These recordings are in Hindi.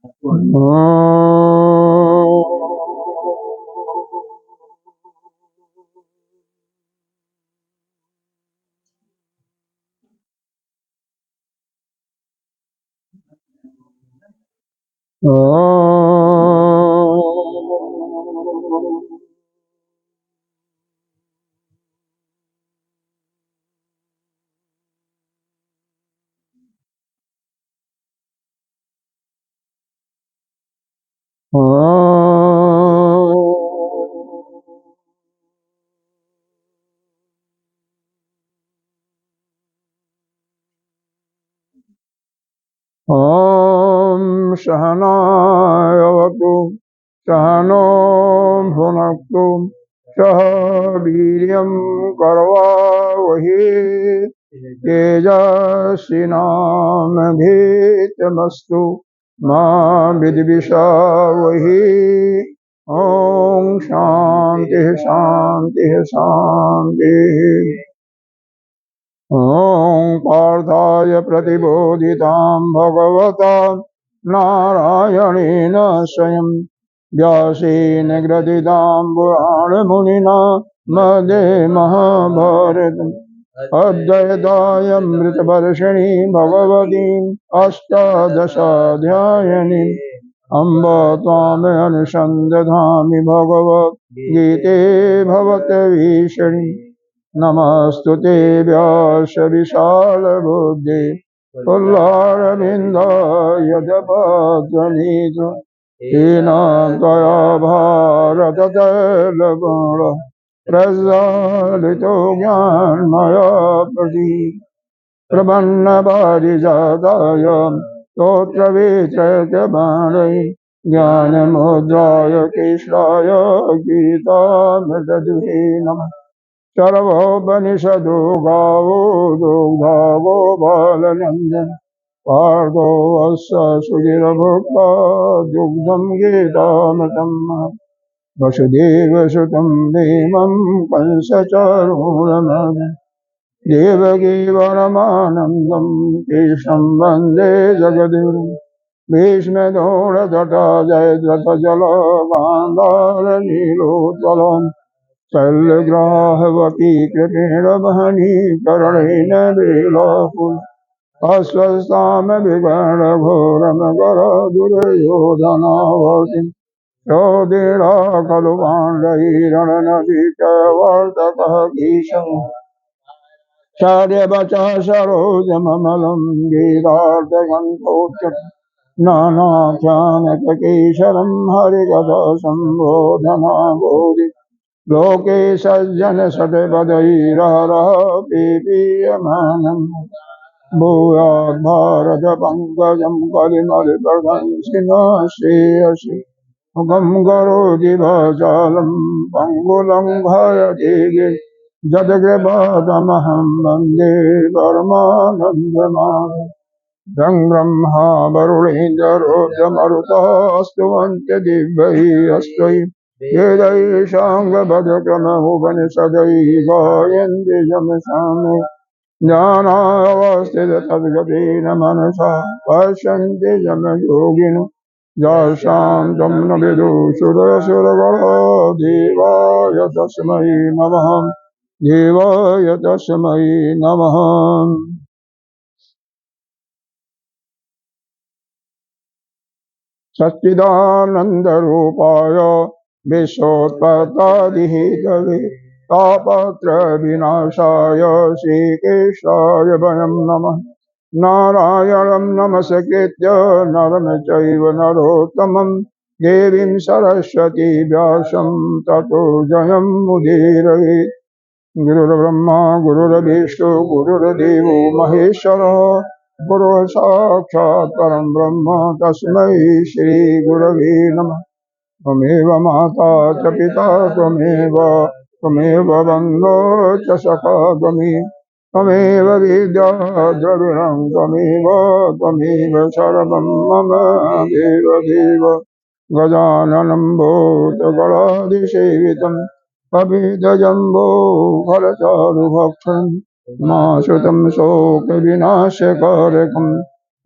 ॐ सहनावतु सहनो भुनक्तु सह वीर्यं करवावहै तेजस्विनामधीतमस्तु मा विद्विषावहै। ॐ शान्तिः शान्तिः शान्तिः। ॐ पार्थाय प्रतिबोधितां भगवता नारायणेन स्वयं व्यासेन ग्रथितां पुराणमुनिना मध्ये महाभारतम् अद्वैतामृतवर्षिणीं भगवतीम् अष्टादशाध्यायिनीम् अम्ब त्वामनुसन्दधामि भगवद्गीते भवद्भीषणि नमस्तुते व्यास विशालबुद्धे पुल्लारविन्दाय जपध्वनितु येन त्वया भारततैलगुण प्रज्वालितो ज्ञानमया प्रपन्नपारिजाताय स्तोत्रवेत्रैकपाणै ज्ञानमुद्राय कृष्णाय गीतामृतदुहे नमः। सर्वोपनिषदो गावो दुग्धावो बालनन्दन पार्थो वत्स सुगिरभुक्ता दुग्धं गीतामृतं वसुदेवसुतं देवं कंसचारूढमदं देवकी परमानन्दं कृष्णं वन्दे जगद्गुरुं भीष्मदोषतटा जयद्रथजलो गान्धारनीलोत्पलम् शैलग्राहवती कृपेण वहनी करणेन लीलापुर अस्वस्थामविगणघोरमकरदुर्योधनावर्तिं योधीरा खलु पाण्डैरणनदी च वर्ततः ईशम् चार्यवचः सरोजममलं गीतार्थगन्धोच्च नानाख्यानककेशरं हरिकथा सम्बोधना बोधि लोके सज्जन सटपदैरहरः पीपीयमानम् भूयात् भारत पंकजं कलिमलिपर्वंसिनो श्रेयसि मुखं करोति वाचालं पङ्गुलङ्घयति जडकृपातमहं वन्दे परमानन्दमाधवं ब्रह्मा वरुणेन्द्ररुद्रमरुतः दिव्यैः वेदैशाङ्गभद्रक्रमोपनिषदै गायन्ति यमसामि ज्ञानावस्थिततद्गतेन मनसा पश्यन्ति यमयोगिनो यासां तं न विदुषुरसुरगणो देवाय तस्मै नमः देवाय तस्मै नमः। सच्चिदानन्दरूपाय विश्वोत्पत्त्यादिहेतवे तापत्रयविनाशाय श्रीकेशाय वयं नमः। नारायणं नमस्कृत्य नरं चैव नरोत्तमं देवीं सरस्वती व्यासं ततो जयमुदीरयेत्। गुरुर्ब्रह्मा गुरुर्विष्णु गुरुर्देवो महेश्वरः गुरु साक्षात् परं ब्रह्म तस्मै श्री गुरवे नमः। त्वमेव माता च पिता त्वमेव बन्धो च सखा त्वमेव विद्या द्रविणं त्वमेव सर्वं मम देव गजाननं भूतगणाधिसेवितं कपिध्वजम्बो फलचारुभक्षं माश्रितं शोकविनाशकारकं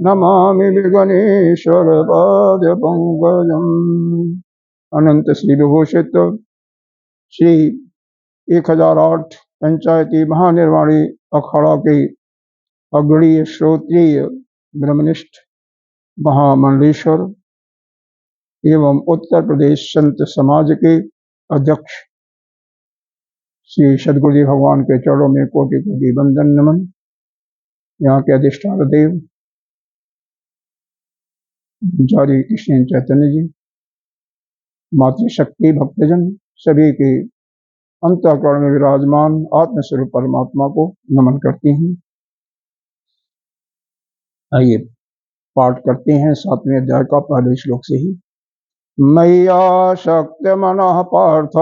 नमामि विघ्नेश्वर पाद पंकजम। अनंत श्री विभूषित श्री 1008 पंचायती महानिर्वाणी अखाड़ा के अग्रणीय श्रोत्रिय ब्रह्मनिष्ठ महामंडलेश्वर एवं उत्तर प्रदेश संत समाज के अध्यक्ष श्री सद्गुरुदेव भगवान के चरणों में कोटि कोटि वंदन नमन। यहाँ के अधिष्ठान देव जारी कृष्ण चैतन्य जी, मातृशक्ति भक्तजन सभी के अंतःकरण में विराजमान आत्मस्वरूप परमात्मा को नमन करती हूँ। आइए पाठ करते हैं 7वें अध्याय का पहले श्लोक से ही। मय्या शक्ति मनः पार्थ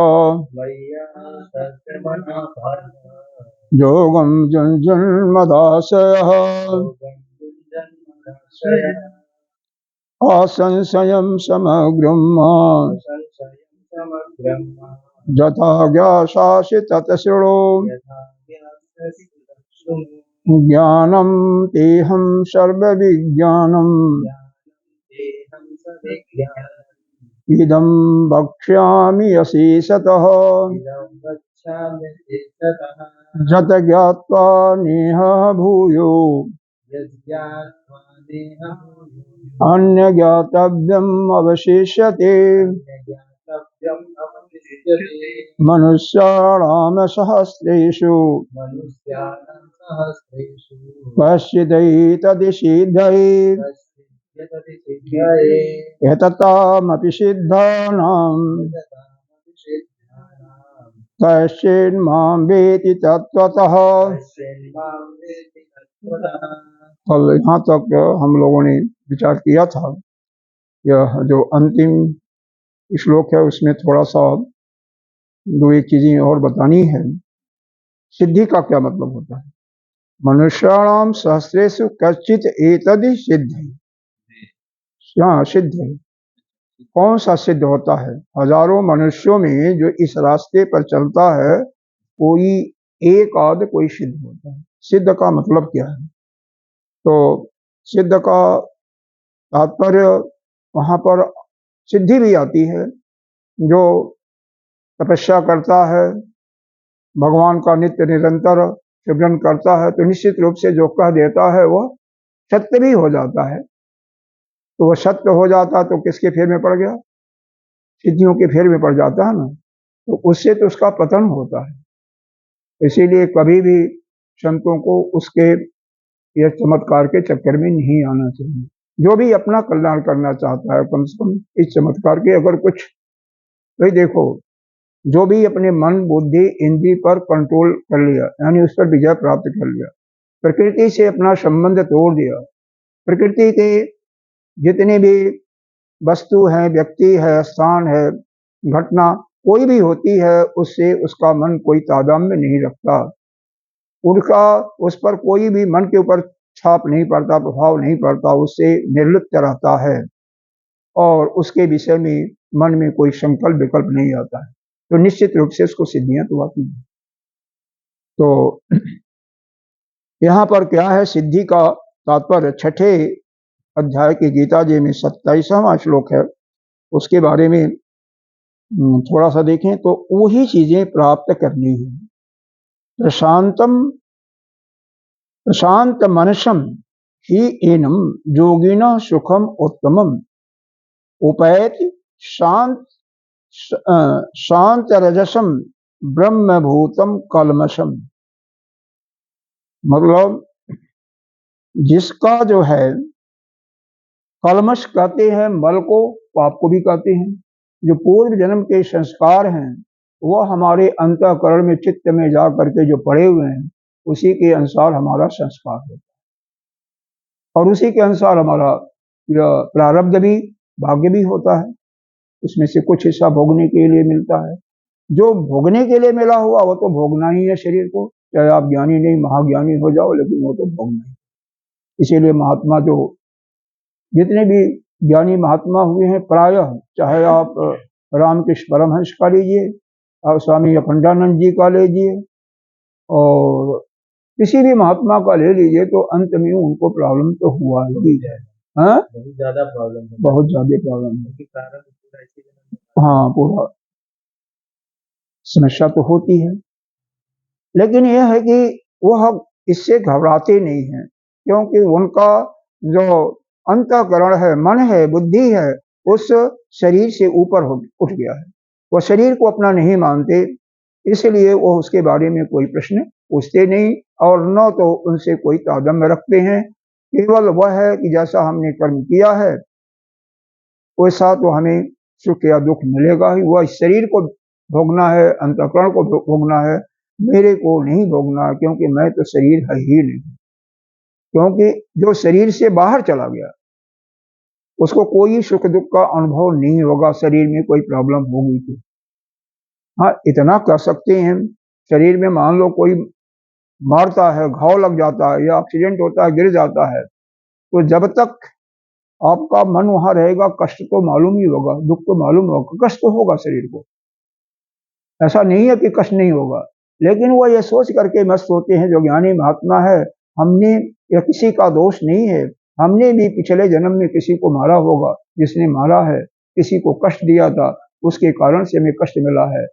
योगम जुञ्जन्मदाशयः असंशयं समग्रम् यथा ज्ञासासि तत् शृणु ज्ञानं तेहं सर्वविज्ञानम् इदं वक्ष्यामि अशेषतः यत् ज्ञात्वा नेह भूयो अन्य ज्ञातव्यम् अवशिष्यते। मनुष्याणां सहस्रेषु कश्चिदैतद् सिद्धये एततामपि सिद्धानां कश्चिन्मां वेति तत्त्वतः। कल यहाँ तक हम लोगों ने विचार किया था। यह जो अंतिम श्लोक है उसमें थोड़ा सा 2-1 चीजें और बतानी है। सिद्धि का क्या मतलब होता है? मनुष्याणाम सहस्रेषु कश्चित् एतद् सिद्धये। हाँ, सिद्ध है। कौन सा सिद्ध होता है? हजारों मनुष्यों में जो इस रास्ते पर चलता है कोई एक आध कोई सिद्ध होता है। सिद्ध का मतलब क्या है? तो सिद्ध का तात्पर्य वहां पर सिद्धि भी आती है। जो तपस्या करता है, भगवान का नित्य निरंतर सिमरन करता है, तो निश्चित रूप से जो कह देता है वह सत्य भी हो जाता है। तो वह सत्य हो जाता तो किसके फेर में पड़ गया? सिद्धियों के फेर में पड़ जाता है ना। तो उससे तो उसका पतन होता है। इसीलिए कभी भी संतों को उसके यह चमत्कार के चक्कर में नहीं आना चाहिए। जो भी अपना कल्याण करना चाहता है कम से कम इस चमत्कार के अगर कुछ, भाई देखो, जो भी अपने मन बुद्धि इंद्रिय पर कंट्रोल कर लिया, यानी उस पर विजय प्राप्त कर लिया, प्रकृति से अपना संबंध तोड़ दिया, प्रकृति के जितने भी वस्तु है, व्यक्ति है, स्थान है, घटना कोई भी होती है, उससे उसका मन कोई तादात्म्य नहीं रखता। उनका उस पर कोई भी मन के ऊपर छाप नहीं पड़ता, प्रभाव नहीं पड़ता, उससे निर्लिप्त रहता है और उसके विषय में मन में कोई संकल्प विकल्प नहीं आता है। तो निश्चित रूप से उसको सिद्धियां तो आती हैं। तो यहाँ पर क्या है? सिद्धि का तात्पर्य 6ठे अध्याय की गीता जी में 27वां श्लोक है, उसके बारे में थोड़ा सा देखें तो वही चीजें प्राप्त करनी है। प्रशांत मनसम ही एनम योगिना सुखम उत्तमम उपैति शांत रजसम ब्रह्मभूतम कलमशम। मतलब जिसका जो है, कलमश कहते हैं मल को, पाप को भी कहते हैं। जो पूर्व जन्म के संस्कार हैं वह हमारे अंतःकरण में, चित्त में जा करके जो पड़े हुए हैं, उसी के अनुसार हमारा संस्कार होता है और उसी के अनुसार हमारा प्रारब्ध भी, भाग्य भी होता है। उसमें से कुछ हिस्सा भोगने के लिए मिलता है। जो भोगने के लिए मिला हुआ वो तो भोगना ही है शरीर को, चाहे आप ज्ञानी नहीं महाज्ञानी हो जाओ, लेकिन वो तो भोगना ही। इसीलिए महात्मा जो जितने भी ज्ञानी महात्मा हुए हैं, प्रायः चाहे आप रामकृष्ण परमहंस का लीजिए, आप स्वामी अखंडानंद जी का लीजिए, और किसी भी महात्मा का ले लीजिए तो अंत में उनको प्रॉब्लम तो हुआ ही है। हाँ, बहुत ज्यादा प्रॉब्लम है, बहुत ज्यादा प्रॉब्लम है। क्योंकि प्रारब्ध पूरा इसी जन्म में। हाँ, पूरा समस्या तो होती है, लेकिन यह है कि वह इससे घबराते नहीं हैं, क्योंकि उनका जो अंतःकरण है, मन है, बुद्धि है, उस शरीर से ऊपर उठ गया है। वह शरीर को अपना नहीं मानते, इसलिए वो उसके बारे में कोई प्रश्न पूछते नहीं और न तो उनसे कोई तारतम्य रखते हैं। केवल वह है कि जैसा हमने कर्म किया है वैसा तो हमें सुख या दुख मिलेगा ही। वह शरीर को भोगना है, अंतःकरण को भोगना है, मेरे को नहीं भोगना है, क्योंकि मैं तो शरीर है ही नहीं। क्योंकि जो शरीर से बाहर चला गया उसको कोई सुख दुख का अनुभव नहीं होगा। शरीर में कोई प्रॉब्लम होगी तो हाँ, इतना कर सकते हैं, शरीर में मान लो कोई मारता है, घाव लग जाता है या एक्सीडेंट होता है, गिर जाता है, तो जब तक आपका मन वहां रहेगा कष्ट तो मालूम ही होगा, दुख तो मालूम होगा, कष्ट तो होगा शरीर को। ऐसा नहीं है कि कष्ट नहीं होगा, लेकिन वो ये सोच करके मस्त होते हैं जो ज्ञानी महात्मा है, हमने यह किसी का दोष नहीं है, हमने भी पिछले जन्म में किसी को मारा होगा, जिसने मारा है, किसी को कष्ट दिया था, उसके कारण से हमें कष्ट मिला है।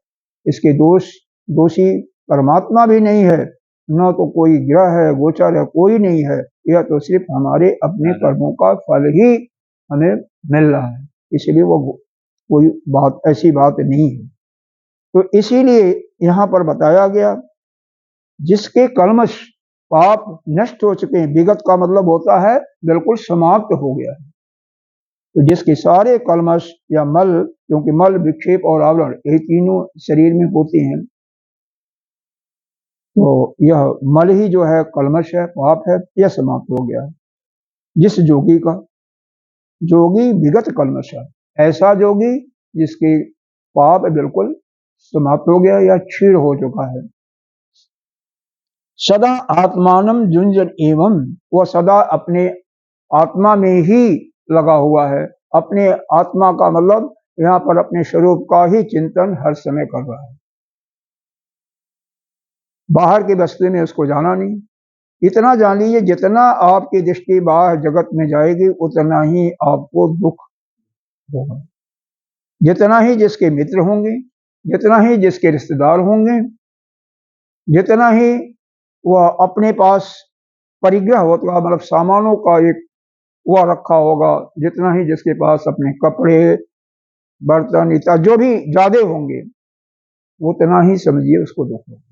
इसके दोषी परमात्मा भी नहीं है, न तो कोई ग्रह है, गोचर है, कोई नहीं है। यह तो सिर्फ हमारे अपने कर्मों का फल ही हमें मिल रहा है, इसलिए वो कोई बात ऐसी बात नहीं है। तो इसीलिए यहाँ पर बताया गया जिसके कल्मश पाप नष्ट हो चुके हैं, विगत का मतलब होता है बिल्कुल समाप्त हो गया है, तो जिसके सारे कल्मश या मल, क्योंकि मल, विक्षेप और आवरण ये तीनों शरीर में होते हैं, तो यह मल ही जो है कल्मश है, पाप है, यह समाप्त हो गया है। जिस जोगी का, जोगी विगत कल्मश है, ऐसा जोगी जिसके पाप बिल्कुल समाप्त हो गया या क्षीण हो चुका है। सदा आत्मानम जुंजन एवं, वह सदा अपने आत्मा में ही लगा हुआ है। अपने आत्मा का मतलब यहाँ पर अपने स्वरूप का ही चिंतन हर समय कर रहा है, बाहर की वस्तु में उसको जाना नहीं। इतना जान लीजिए जितना आपकी दृष्टि बाहर जगत में जाएगी उतना ही आपको दुख होगा। जितना ही जिसके मित्र होंगे, जितना ही जिसके रिश्तेदार होंगे, जितना ही वह अपने पास परिग्रह होगा, मतलब सामानों का एक वह रखा होगा, जितना ही जिसके पास अपने कपड़े, बर्तन इत्यादि जो भी ज्यादा होंगे, उतना ही समझिए उसको दुख होगा।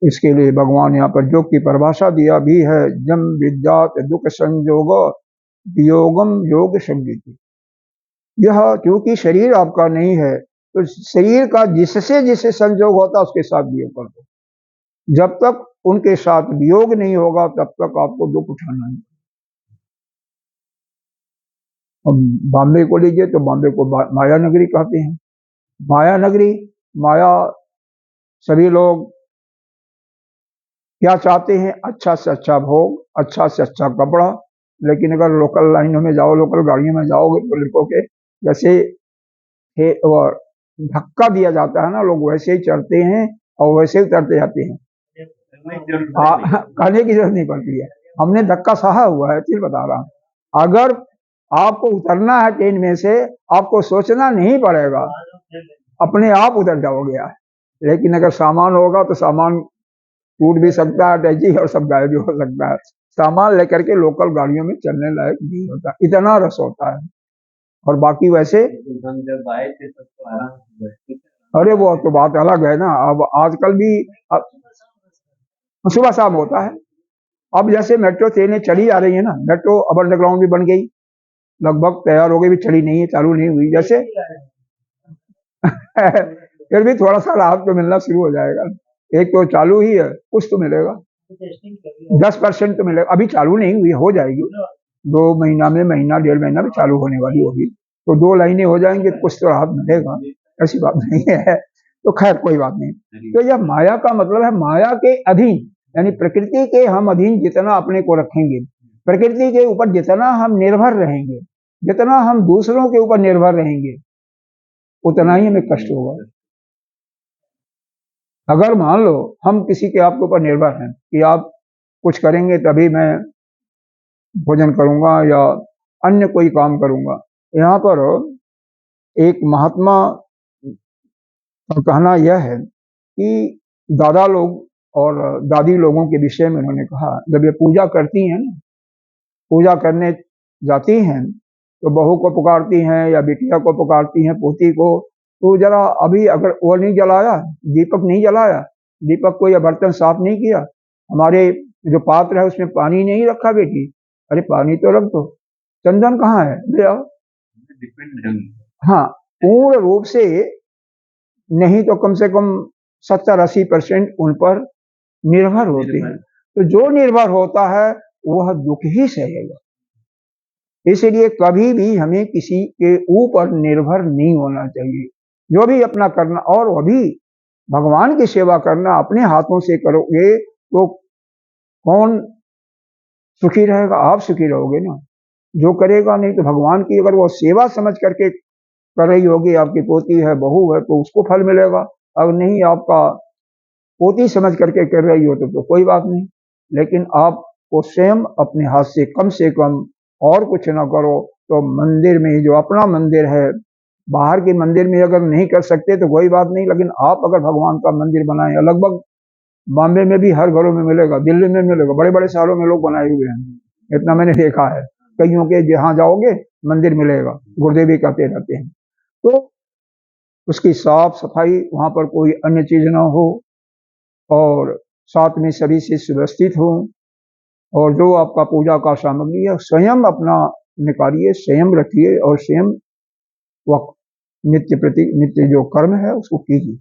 इसके लिए भगवान यहाँ पर योग की परिभाषा दिया भी है, जम विद्यात दुख संयोग वियोगम योग संगीति। यह क्योंकि शरीर आपका नहीं है, तो शरीर का जिससे संयोग होता है उसके साथ वियोग कर दो। जब तक उनके साथ वियोग नहीं होगा तब तक आपको दुख उठाना है। अब बॉम्बे को लीजिए तो बॉम्बे को माया नगरी कहते हैं। माया नगरी, माया, सभी लोग क्या चाहते हैं? अच्छा से अच्छा भोग, अच्छा से अच्छा कपड़ा। लेकिन अगर लोकल लाइनों में जाओ, लोकल गाड़ियों में जाओगे तो लड़कों के जैसे धक्का दिया जाता है ना, लोग वैसे ही चढ़ते हैं और वैसे ही उतरते जाते हैं। कहने की जरूरत नहीं पड़ती है, हमने धक्का सहा हुआ है, चीज बता रहा हूं। अगर आपको उतरना है ट्रेन में से, आपको सोचना नहीं पड़ेगा, अपने आप उतर जाओगे। लेकिन अगर सामान होगा तो सामान टूट भी सकता है, टैची और सब गायब भी हो सकता है। सामान लेकर के लोकल गाड़ियों में चलने लायक नहीं होता, इतना रस होता है। और बाकी वैसे जब आए थे तब तो आराम से, अरे वो तो बात अलग है ना। अब आजकल भी सुबह शाम होता है। अब जैसे मेट्रो ट्रेनें चली आ रही है ना, मेट्रो अब अंडरग्राउंड भी बन गई, लगभग तैयार हो गई, भी चली नहीं है, चालू नहीं हुई जैसे फिर भी थोड़ा सा राहत तो मिलना शुरू हो जाएगा। एक तो चालू ही है, कुछ तो मिलेगा, 10% तो मिलेगा। अभी चालू नहीं हुई, हो जाएगी 2 महीना में, महीना 1.5 महीना में चालू होने वाली होगी, तो 2 लाइनें हो जाएंगे, कुछ तो राहत मिलेगा, ऐसी बात नहीं है। तो खैर कोई बात नहीं। तो यह माया का मतलब है माया के अधीन, यानी प्रकृति के हम अधीन जितना अपने को रखेंगे, प्रकृति के ऊपर जितना हम निर्भर रहेंगे, जितना हम दूसरों के ऊपर निर्भर रहेंगे, उतना ही हमें कष्ट होगा। अगर मान लो हम किसी के आपके ऊपर निर्भर हैं कि आप कुछ करेंगे तभी मैं भोजन करूंगा या अन्य कोई काम करूंगा, यहाँ पर एक महात्मा का कहना यह है कि दादा लोग और दादी लोगों के विषय में उन्होंने कहा, जब ये पूजा करती हैं ना, पूजा करने जाती हैं तो बहू को पुकारती हैं या बिटिया को पुकारती हैं, पोती को, तो जरा अभी अगर वो नहीं जलाया, दीपक नहीं जलाया, दीपक को या बर्तन साफ नहीं किया, हमारे जो पात्र है उसमें पानी नहीं रखा बेटी, अरे पानी तो रख दो, चंदन कहाँ है, ले आओ। हाँ, पूर्ण रूप से नहीं तो कम से कम 70-80% उन पर निर्भर होते हैं। तो जो निर्भर होता है वह दुख ही सहेगा। इसलिए कभी भी हमें किसी के ऊपर निर्भर नहीं होना चाहिए। जो भी अपना करना, और वह भी भगवान की सेवा करना अपने हाथों से करोगे तो कौन सुखी रहेगा, आप सुखी रहोगे ना। जो करेगा नहीं तो भगवान की अगर वो सेवा समझ करके कर रही होगी, आपकी पोती है, बहू है, तो उसको फल मिलेगा। अगर नहीं आपका पोती समझ करके कर रही हो तो कोई बात नहीं, लेकिन आपको स्वयं अपने हाथ से कम और कुछ ना करो तो मंदिर में, जो अपना मंदिर है, बाहर के मंदिर में अगर नहीं कर सकते तो कोई बात नहीं, लेकिन आप अगर भगवान का मंदिर बनाए, लगभग बॉम्बे में भी हर घरों में मिलेगा, दिल्ली में मिलेगा, बड़े बड़े शहरों में लोग बनाए हुए हैं, इतना मैंने देखा है। कईयों के जहां जाओगे मंदिर मिलेगा, गुरुदेव भी कहते रहते हैं। तो उसकी साफ सफाई, वहां पर कोई अन्य चीज ना हो, और साथ में सभी से सुव्यवस्थित हो, और जो आपका पूजा का सामग्री है स्वयं अपना निकालिए, स्वयं रखिए, और स्वयं वह नित्य जो कर्म है उसको कीजिए।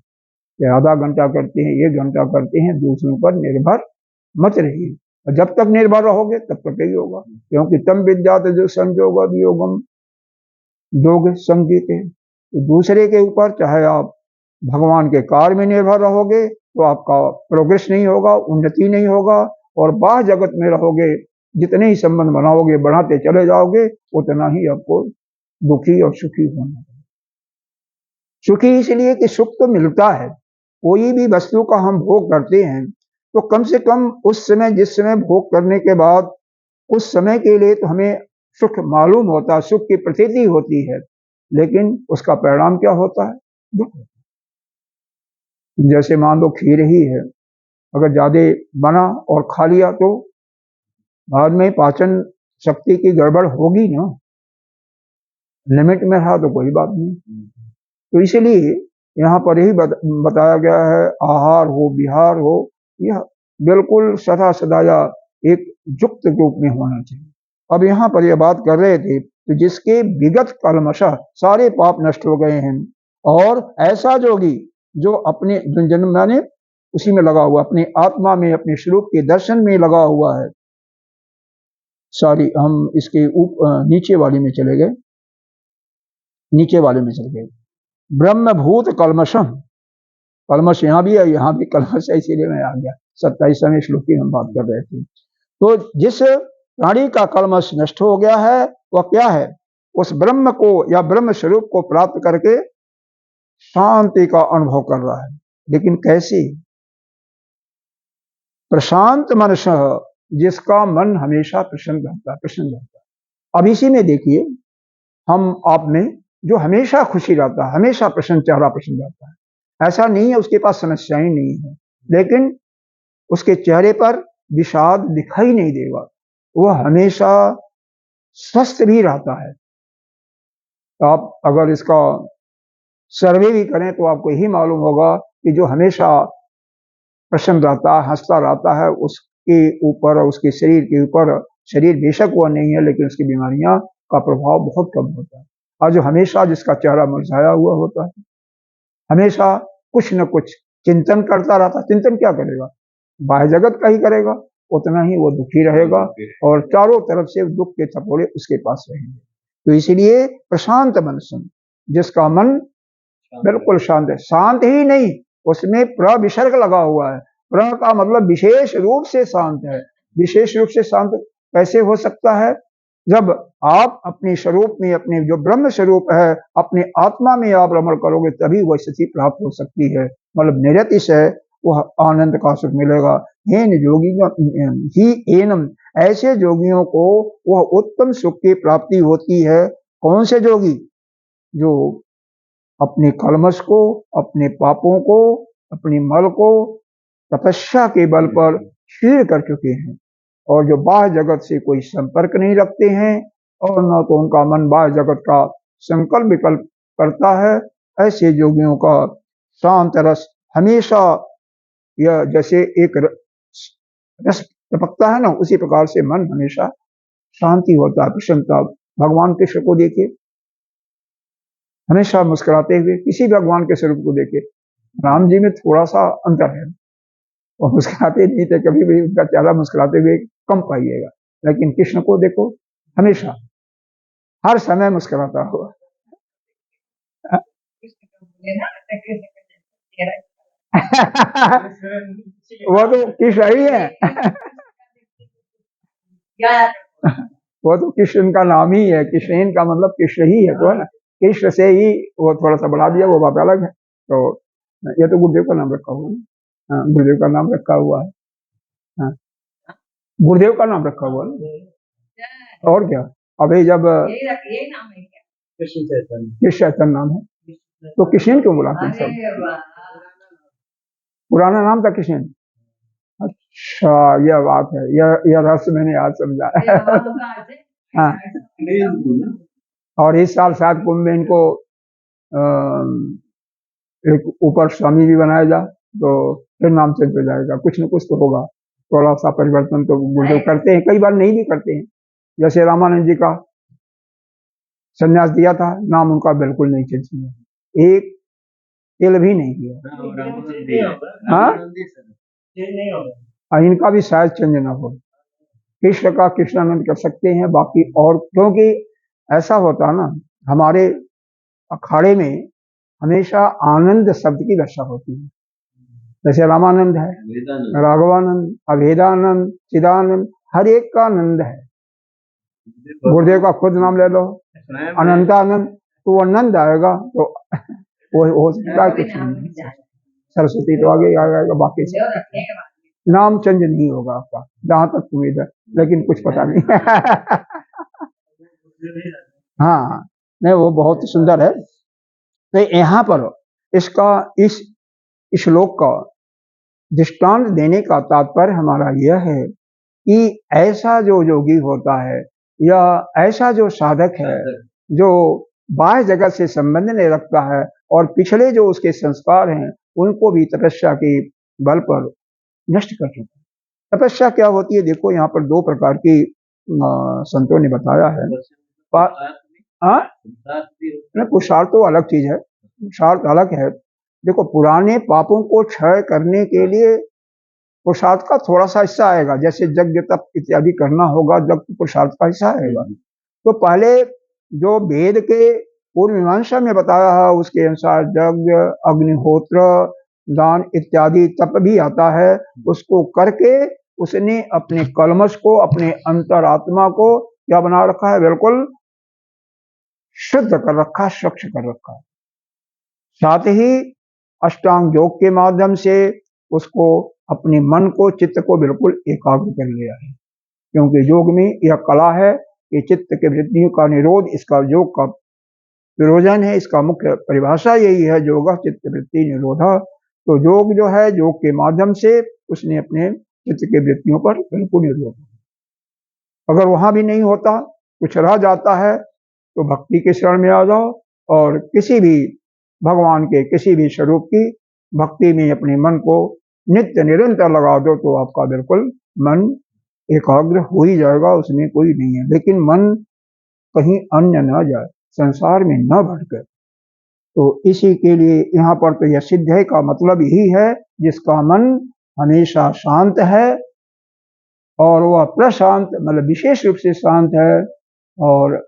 या आधा घंटा करते हैं, 1 घंटा करते हैं, दूसरों पर निर्भर मत रहिए। और जब तक निर्भर रहोगे तब तक यही होगा, क्योंकि तम विद्यात जो संजोग वियोगम योग संगीते। तो दूसरे के ऊपर, चाहे आप भगवान के कार्य में निर्भर रहोगे तो आपका प्रोग्रेस नहीं होगा, उन्नति नहीं होगा, और बाह्य जगत में रहोगे, जितने ही संबंध बनाओगे, बढ़ाते चले जाओगे, उतना ही आपको दुखी और सुखी होना है। सुखी इसलिए कि सुख तो मिलता है, कोई भी वस्तु का हम भोग करते हैं तो कम से कम उस समय, जिस समय भोग करने के बाद उस समय के लिए तो हमें सुख मालूम होता है, सुख की प्रतीति होती है, लेकिन उसका परिणाम क्या होता है, दुख। जैसे मान लो खीर ही है, अगर ज्यादा बना और खा लिया तो बाद में पाचन शक्ति की गड़बड़ होगी ना, लिमिट में रहा तो कोई बात नहीं। तो इसलिए यहाँ पर यही बताया गया है, आहार हो विहार हो, यह बिल्कुल सदा सदाया एक युक्त रूप में होना चाहिए। अब यहाँ पर यह बात कर रहे थे तो जिसके विगत कलमशः सारे पाप नष्ट हो गए हैं, और ऐसा जोगी जो अपने जन्म माने उसी में लगा हुआ, अपनी आत्मा में, अपने स्वरूप के दर्शन में लगा हुआ है। सॉरी, हम इसके नीचे वाले में चले गए, नीचे वाले में चले गए। ब्रह्मभूत कलमशम, कलमश यहाँ भी है, यहाँ भी कलमश है, इसीलिए मैं आ गया। 27वें श्लोक की हम बात कर रहे थे। तो जिस प्राणी का कलमश नष्ट हो गया है वह क्या है, उस ब्रह्म को या ब्रह्म स्वरूप को प्राप्त करके शांति का अनुभव कर रहा है। लेकिन कैसे, प्रशांत मनस, जिसका मन हमेशा प्रसन्न रहता है। अब इसी में देखिए, हम आप में जो हमेशा खुशी रहता है, हमेशा प्रसन्न, चेहरा प्रसन्न रहता है, ऐसा नहीं है उसके पास समस्याएं नहीं है, लेकिन उसके चेहरे पर विषाद दिखाई नहीं देगा, वह हमेशा स्वस्थ भी रहता है। आप अगर इसका सर्वे भी करें तो आपको यही मालूम होगा कि जो हमेशा प्रसन्न रहता है, हंसता रहता है, उसके ऊपर, उसके शरीर के ऊपर, शरीर बेशक वह नहीं है लेकिन उसकी बीमारियां का प्रभाव बहुत कम होता है। और जो हमेशा जिसका चेहरा मुरझाया हुआ होता है, हमेशा कुछ न कुछ चिंतन करता रहता है, चिंतन क्या करेगा, बाह्य जगत का ही करेगा, उतना ही वो दुखी रहेगा, और चारों तरफ से दुख के थपोड़े उसके पास रहेंगे। तो इसीलिए प्रशांत मन, जिसका मन बिल्कुल शांत है, शांत ही नहीं, उसमें प्र विसर्ग लगा हुआ है। प्र का मतलब विशेष रूप से शांत है। विशेष रूप से शांत कैसे हो सकता है, जब आप अपने स्वरूप में, अपने जो ब्रह्म स्वरूप है, अपने आत्मा में आप रमण करोगे, तभी वह स्थिति प्राप्त हो सकती है। मतलब निरतिश है, वह आनंद का सुख मिलेगा। हेन योगी ही एनम, ऐसे योगियों को वह उत्तम सुख की प्राप्ति होती है। कौन से योगी? जो अपने कलमश को, अपने पापों को, अपने मल को तपस्या के बल पर क्षीण कर चुके हैं और जो बाह्य जगत से कोई संपर्क नहीं रखते हैं और न तो उनका मन बाह्य जगत का संकल्प विकल्प करता है। ऐसे योगियों का शांत रस हमेशा, यह जैसे एक रस टपकता है ना, उसी प्रकार से मन हमेशा शांति होता है, प्रसन्नता। भगवान कृष्ण को देखिए, हमेशा मुस्कुराते हुए, किसी भगवान के स्वरूप को देखिए। राम जी में थोड़ा सा अंतर है, वो मुस्कुराते नहीं थे, कभी भी उनका चेहरा मुस्कुराते हुए कम पाइएगा, लेकिन कृष्ण को देखो हमेशा हर समय मुस्कुराता हुआ। वो तो कृष्ण ही है। वो तो कृष्ण का नाम ही है, कृष्ण का मतलब कृष्ण ही है, तो है ना, कृष्ण से ही वो थोड़ा सा बढ़ा दिया, वो बात अलग है। तो ये तो गुरुदेव का नाम रखा हुआ है। हाँ, गुरुदेव का नाम रखा हुआ है। हाँ, गुरुदेव का नाम रखा हुआ है और क्या। अभी जब कृष्ण चैतन्य नाम है, तो कृष्ण क्यों बुलाते हैं सब? पुराना नाम था कृष्ण। अच्छा, यह बात है, यह रहस्य मैंने आज समझा। हाँ, और इस साल शायद कुंभ में इनको एक ऊपर स्वामी भी बनाया जा, तो फिर नाम चेंज हो जाएगा। कुछ न कुछ तो होगा, थोड़ा सा परिवर्तन तो गुरुदेव करते हैं, कई बार नहीं भी करते हैं। जैसे रामानंद जी का संन्यास दिया था, नाम उनका बिल्कुल नहीं चेंज किया, एक तिल भी नहीं किया। हाँ, इनका भी शायद चेंज ना हो। कृष्ण का कृष्णानंद कर सकते हैं, बाकी और, क्योंकि ऐसा होता है ना, हमारे अखाड़े में हमेशा आनंद शब्द की वर्षा होती है। जैसे रामानंद है, राघवानंद, अभेदानंद, चिदानंद, हर एक का आनंद है। गुरुदेव का खुद नाम ले लो, अनंतानंद, तो वो आनंद आएगा, तो वो हो सकता है कुछ नहीं। सरस्वती तो आगे आएगा, बाकी नाम चेंज नहीं होगा आपका, जहां तक उम्मीद है, लेकिन कुछ पता नहीं। हाँ, नहीं, वो बहुत सुंदर है। तो यहाँ पर इसका, इस श्लोक का दृष्टांत देने का तात्पर्य हमारा यह है कि ऐसा जो योगी होता है या ऐसा जो साधक है, जो बाह्य जगत से संबंध नहीं रखता है और पिछले जो उसके संस्कार हैं उनको भी तपस्या के बल पर नष्ट कर चुका है। तपस्या क्या होती है? देखो, यहाँ पर दो प्रकार की संतों ने बताया है। पुरुषार्थ तो अलग चीज है, पुरुषार्थ अलग है। देखो, पुराने पापों को क्षय करने के लिए पुरुषार्थ का थोड़ा सा हिस्सा आएगा, जैसे यज्ञ तप इत्यादि करना होगा, जब पुरुषार्थ का हिस्सा आएगा। तो पहले जो वेद के पूर्व मीमांसा में बताया है उसके अनुसार यज्ञ, अग्निहोत्र, दान इत्यादि तप भी आता है। उसको करके उसने अपने कलमश को, अपने अंतरात्मा को क्या बना रखा है? बिल्कुल शुद्ध कर रखा, स्वच्छ कर रखा। साथ ही अष्टांग योग के माध्यम से उसको अपने मन को, चित्त को बिल्कुल एकाग्र कर लिया है, क्योंकि योग में यह कला है कि चित्त के वृत्तियों का निरोध इसका योग का प्रयोजन है। इसका मुख्य परिभाषा यही है, योग चित्त वृत्ति निरोध। तो योग जो है, योग के माध्यम से उसने अपने चित्त के वृत्तियों पर बिल्कुल निरोध। अगर वहां भी नहीं होता, कुछ रह जाता है, तो भक्ति के शरण में आ जाओ और किसी भी भगवान के किसी भी स्वरूप की भक्ति में अपने मन को नित्य निरंतर लगा दो, तो आपका बिल्कुल मन एकाग्र हो ही जाएगा, उसमें कोई नहीं है। लेकिन मन कहीं अन्य न जाए, संसार में न भटके। तो इसी के लिए यहाँ पर तो यह सिद्ध है का मतलब यही है, जिसका मन हमेशा शांत है, और वह प्रशांत मतलब विशेष रूप से शांत है, और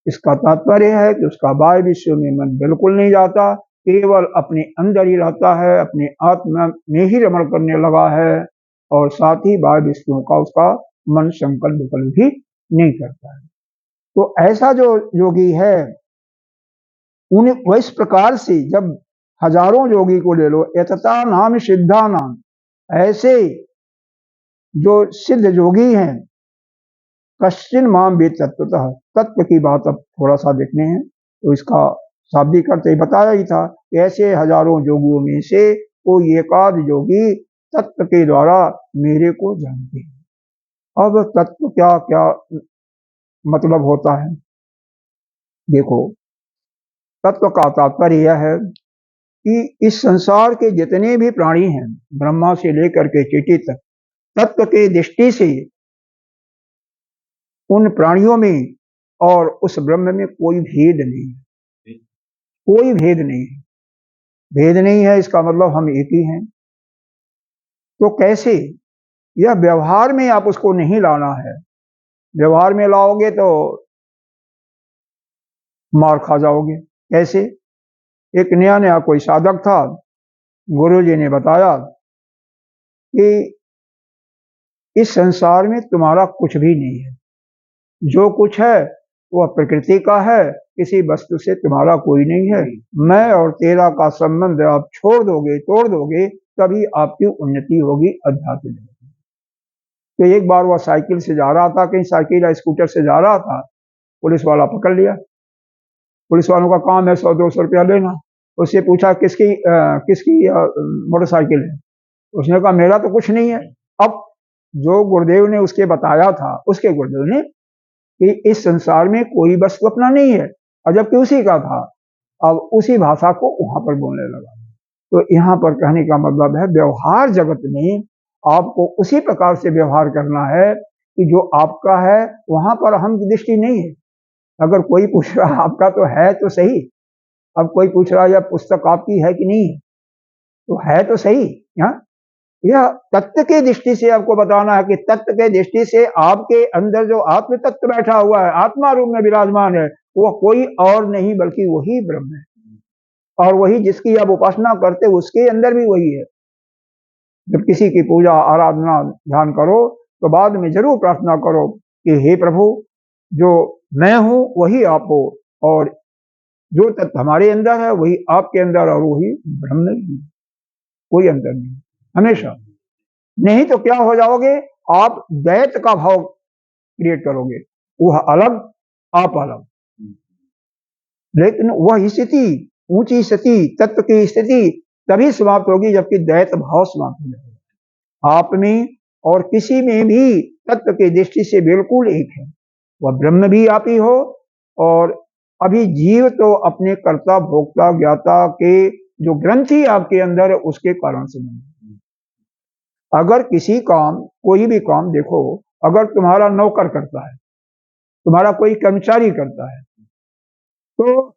इसका तात्पर्य है कि उसका बाह्य विश्व में मन बिल्कुल नहीं जाता, केवल अपने अंदर ही रहता है, अपने आत्मा में ही रमण करने लगा है, और साथ ही बाह्य विश्वों का उसका मन संकल्प विकल्प भी नहीं करता है। तो ऐसा जो योगी है, उन्हें इस प्रकार से जब हजारों योगी को ले लो, यतता नाम सिद्धा नाम, ऐसे जो सिद्ध योगी हैं, कश्चिन माम वेद तत्वतः, तत्व की बात अब थोड़ा सा देखने हैं तो इसका शाब्दिक अर्थ बताया ही था कि ऐसे हजारों योगियों में से कोई एकाध योगी तत्व के द्वारा मेरे को जानते हैं। अब तत्व क्या क्या मतलब होता है, देखो तत्व का तात्पर्य यह है कि इस संसार के जितने भी प्राणी हैं, ब्रह्मा से लेकर के चींटी तक, तत्व के दृष्टि से उन प्राणियों में और उस ब्रह्म में कोई भेद नहीं है, कोई भेद नहीं है। भेद नहीं है इसका मतलब हम एक ही हैं। तो कैसे, यह व्यवहार में आप उसको नहीं लाना है, व्यवहार में लाओगे तो मार खा जाओगे। कैसे, एक नया नया कोई साधक था, गुरुजी ने बताया कि इस संसार में तुम्हारा कुछ भी नहीं है, जो कुछ है वह प्रकृति का है, किसी वस्तु से तुम्हारा कोई नहीं है। मैं और तेरा का संबंध आप छोड़ दोगे, तोड़ दोगे, तभी आपकी उन्नति होगी अध्यात्म में। तो एक बार वह साइकिल से जा रहा था, कहीं साइकिल या स्कूटर से जा रहा था, पुलिस वाला पकड़ लिया। पुलिस वालों का काम है 100-200 रुपया लेना। उससे पूछा किसकी मोटरसाइकिल है, उसने कहा मेरा तो कुछ नहीं है। अब जो गुरुदेव ने उसके बताया था, उसके गुरुदेव ने कि इस संसार में कोई वस्तु अपना नहीं है, और जबकि उसी का था, अब उसी भाषा को वहां पर बोलने लगा। तो यहाँ पर कहने का मतलब है, व्यवहार जगत में आपको उसी प्रकार से व्यवहार करना है कि जो आपका है वहां पर हम की दृष्टि नहीं है। अगर कोई पूछ रहा आपका तो है तो सही, अब कोई पूछ रहा यह पुस्तक आपकी है कि नहीं है, तो है तो सही। यह तत्व की दृष्टि से आपको बताना है कि तत्व के दृष्टि से आपके अंदर जो आत्म तत्व बैठा हुआ है, आत्मा रूप में विराजमान है, वह कोई और नहीं बल्कि वही ब्रह्म है। और वही जिसकी आप उपासना करते उसके अंदर भी वही है। जब किसी की पूजा आराधना ध्यान करो तो बाद में जरूर प्रार्थना करो कि हे प्रभु, जो मैं हूं वही आप हो, और जो तत्व हमारे अंदर है वही आपके अंदर, और वही ब्रह्म ही, कोई अंतर नहीं हमेशा। नहीं तो क्या हो जाओगे, आप द्वैत का भाव क्रिएट करोगे, वह अलग आप अलग। लेकिन वह स्थिति, ऊंची स्थिति, तत्व की स्थिति तभी समाप्त होगी जबकि द्वैत भाव समाप्त हो जाएगा। आप में और किसी में भी तत्व की दृष्टि से बिल्कुल एक है, वह ब्रह्म भी आप ही हो, और अभी जीव तो अपने कर्ता भोक्ता ज्ञाता के जो ग्रंथि आपके अंदर है उसके कारण से बने। अगर किसी काम, कोई भी काम देखो, अगर तुम्हारा नौकर करता है, तुम्हारा कोई कर्मचारी करता है, तो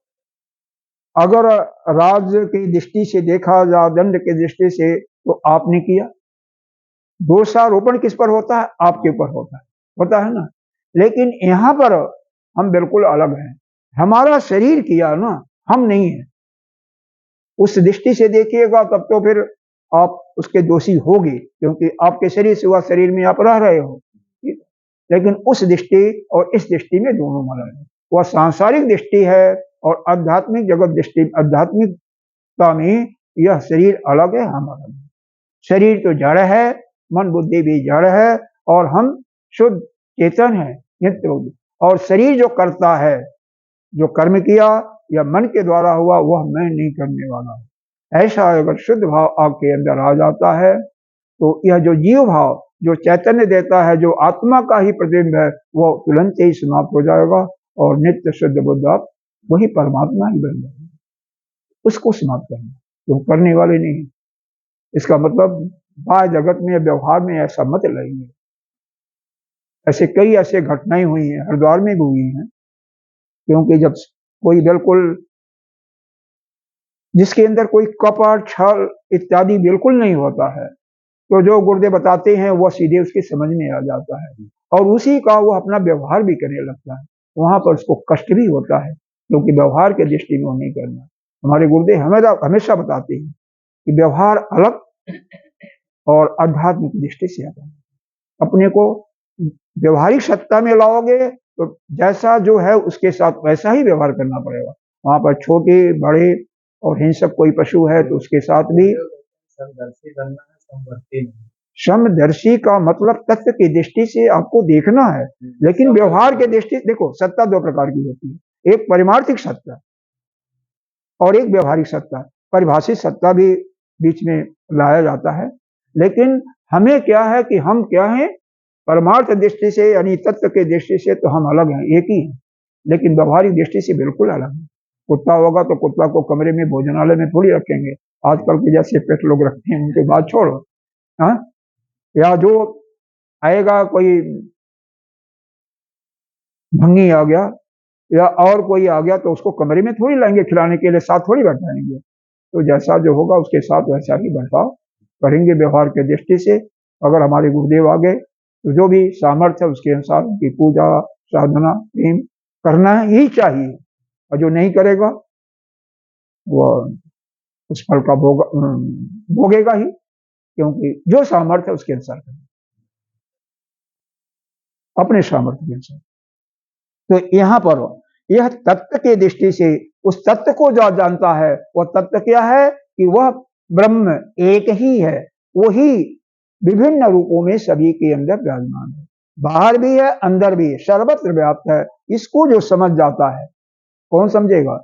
अगर राज्य की दृष्टि से देखा जा, दंड की दृष्टि से, तो आपने किया, दोषारोपण किस पर होता है, आपके ऊपर होता है ना। लेकिन यहां पर हम बिल्कुल अलग हैं, हमारा शरीर किया ना, हम नहीं है। उस दृष्टि से देखिएगा तब तो फिर आप उसके दोषी होगे, क्योंकि आपके शरीर से वह शरीर में आप रह रहे हो। लेकिन उस दृष्टि और इस दृष्टि में दोनों अलग है। वह सांसारिक दृष्टि है और आध्यात्मिक जगत दृष्टि, आध्यात्मिकता में यह शरीर अलग है, हम अलग है। शरीर तो जड़ है, मन बुद्धि भी जड़ है, और हम शुद्ध चेतन है, नित्य बुद्धि। और शरीर जो करता है, जो कर्म किया या मन के द्वारा हुआ, वह मैं नहीं करने वाला। ऐसा अगर शुद्ध भाव आपके अंदर आ जाता है तो यह जो जीव भाव, जो चैतन्य देता है, जो आत्मा का ही प्रतिबिंब है, वह तुरंत ही समाप्त हो जाएगा, और नित्य शुद्ध बुद्ध आप वही परमात्मा ही बन जाएगा। उसको समाप्त करना, तुम करने वाले नहीं। इसका मतलब बाह्य जगत में, व्यवहार में ऐसा मत लेंगे। ऐसे कई ऐसे घटनाएं हुई हैं, हरिद्वार में भी हुई हैं, क्योंकि जब कोई बिल्कुल जिसके अंदर कोई कपट छल इत्यादि बिल्कुल नहीं होता है, तो जो गुरुदेव बताते हैं वह सीधे उसके समझ में आ जाता है, और उसी का वह अपना व्यवहार भी करने लगता है। वहां पर उसको कष्ट भी होता है, क्योंकि व्यवहार के दृष्टि में नहीं करना। हमारे गुरुदेव हमेशा बताते हैं कि व्यवहार अलग और आध्यात्मिक दृष्टि से अलग। अपने को व्यवहारिक सत्ता में लाओगे तो जैसा जो है उसके साथ वैसा ही व्यवहार करना पड़ेगा। वहां पर छोटे बड़े और हिंसक कोई पशु है तो उसके साथ भी। समदर्शी बनना है, समवर्ती नहीं। समदर्शी का मतलब तत्व की दृष्टि से आपको देखना है, लेकिन व्यवहार के दृष्टि देखो, सत्ता दो प्रकार की होती है, एक पारिमार्थिक सत्ता और एक व्यवहारिक सत्ता। परिभाषित सत्ता भी बीच में लाया जाता है, लेकिन हमें क्या है कि हम क्या हैं, परमार्थ दृष्टि से यानी तत्व के दृष्टि से तो हम अलग हैं, एक ही हैं, लेकिन व्यवहारिक दृष्टि से बिल्कुल अलग है। कुत्ता होगा तो कुत्ता को कमरे में भोजनालय में थोड़ी रखेंगे, आजकल के जैसे पेट लोग रखते हैं, उनके बात छोड़ो। हाँ, या जो आएगा कोई भंगी आ गया या और कोई आ गया तो उसको कमरे में थोड़ी लाएंगे खिलाने के लिए, साथ थोड़ी बैठाएंगे। तो जैसा जो होगा उसके साथ वैसा ही बर्ताव करेंगे व्यवहार के दृष्टि से। अगर हमारे गुरुदेव आ गए तो जो भी सामर्थ्य है उसके अनुसार उनकी पूजा साधना प्रेम करना ही चाहिए, और जो नहीं करेगा वह उस फल का भोगेगा ही, क्योंकि जो सामर्थ्य है उसके अनुसार करेगा, अपने सामर्थ्य के अनुसार। तो यहाँ पर यह तत्व के दृष्टि से उस तत्व को जो जानता है, वह तत्व क्या है कि वह ब्रह्म एक ही है, वही विभिन्न रूपों में सभी के अंदर विराजमान है, बाहर भी है अंदर भी है, सर्वत्र व्याप्त है। इसको जो समझ जाता है, कौन समझेगा?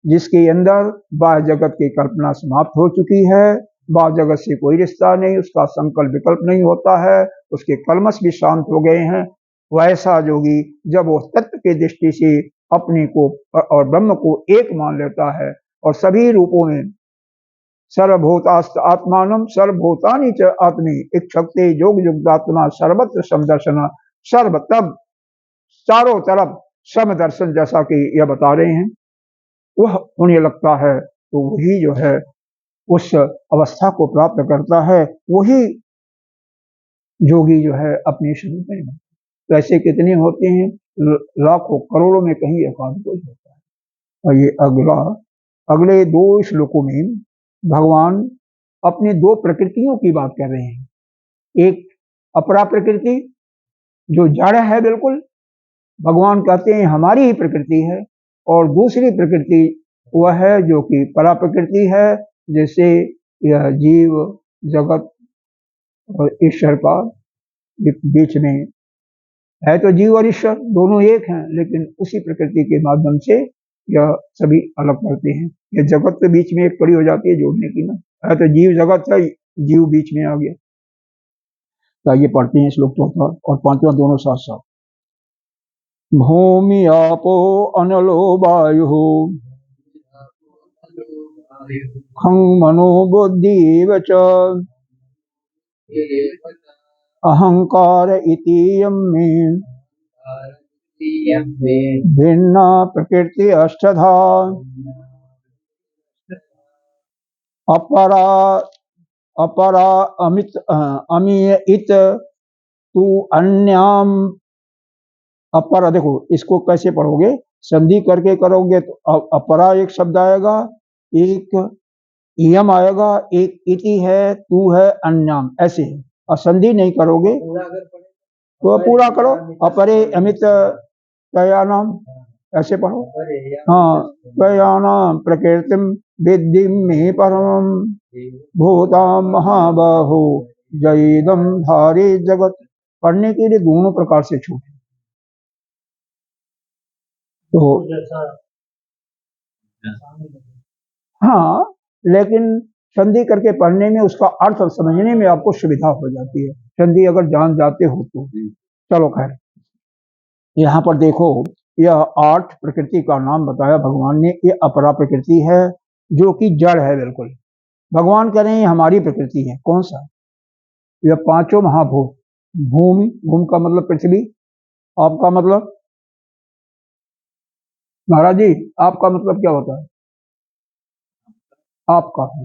जिसके अंदर बाह्य जगत की कल्पना समाप्त हो चुकी है, बाह्य जगत से कोई रिश्ता नहीं, उसका संकल्प विकल्प नहीं होता है, उसके कलमश भी शांत हो गए हैं, वैसा योगी जब वो तत्व के दृष्टि से अपने को और ब्रह्म को एक मान लेता है और सभी रूपों में सर्वभूतास्त आत्मानम सर्वभूतानि च आत्मी इक्षते योग युक्तात्मा सर्वत्र समदर्शन, सर्व तब चारों तरफ समदर्शन जैसा कि यह बता रहे हैं, वह होने लगता है तो वही जो है उस अवस्था को प्राप्त करता है, वही योगी जो है अपने स्वरूप में। तो ऐसे कितने होते हैं, लाखों करोड़ों में कहीं एक आध कोई होता है। और ये अगले दो श्लोकों में भगवान अपने दो प्रकृतियों की बात कर रहे हैं, एक अपरा प्रकृति जो जड़ है बिल्कुल, भगवान कहते हैं हमारी ही प्रकृति है, और दूसरी प्रकृति वह है जो कि परा प्रकृति है, जैसे यह जीव जगत और ईश्वर का बीच में है। तो जीव और ईश्वर दोनों एक हैं, लेकिन उसी प्रकृति के माध्यम से यह सभी अलग करते हैं। यह जगत के बीच में एक कड़ी हो जाती है जोड़ने की ना, है तो जीव जगत है, जीव बीच में आ गया। तो ये पढ़ते हैं श्लोक 4 और 5वां दोनों साथ साथ। भूमि आपो अनलो वायु खं मनो बुद्धि च अहंकार इतीयं मे भिन्ना प्रकृति अष्टधा अपरा अपरा अमित अमीयित तू अन्याम। अपरा देखो इसको कैसे पढ़ोगे, संधि करके करोगे तो अपरा एक शब्द आएगा, एक इयम आएगा, एक इति है, तू है, अन्याम, ऐसे है। और संधि नहीं करोगे तो पूरा करो, अपरे अमित तयानाम, ऐसे पढ़ो। हाँ, तयानाम प्रकृतिम विद्धि में परम भूताम महाबाहो जयदम धारे जगत। पढ़ने के लिए दोनों प्रकार से छूट है। तो हाँ, लेकिन संधि करके पढ़ने में उसका अर्थ समझने में आपको सुविधा हो जाती है, संधि अगर जान जाते हो तो। चलो खैर, यहाँ पर देखो यह 8 प्रकृति का नाम बताया भगवान ने। ये अपरा प्रकृति है जो कि जड़ है बिल्कुल। भगवान कह रहे हैं हमारी प्रकृति है, कौन सा? यह 5 महाभूत। भूमि, भूमि का मतलब पृथ्वी, आपका मतलब महाराज जी, आपका मतलब क्या होता है? आपका है,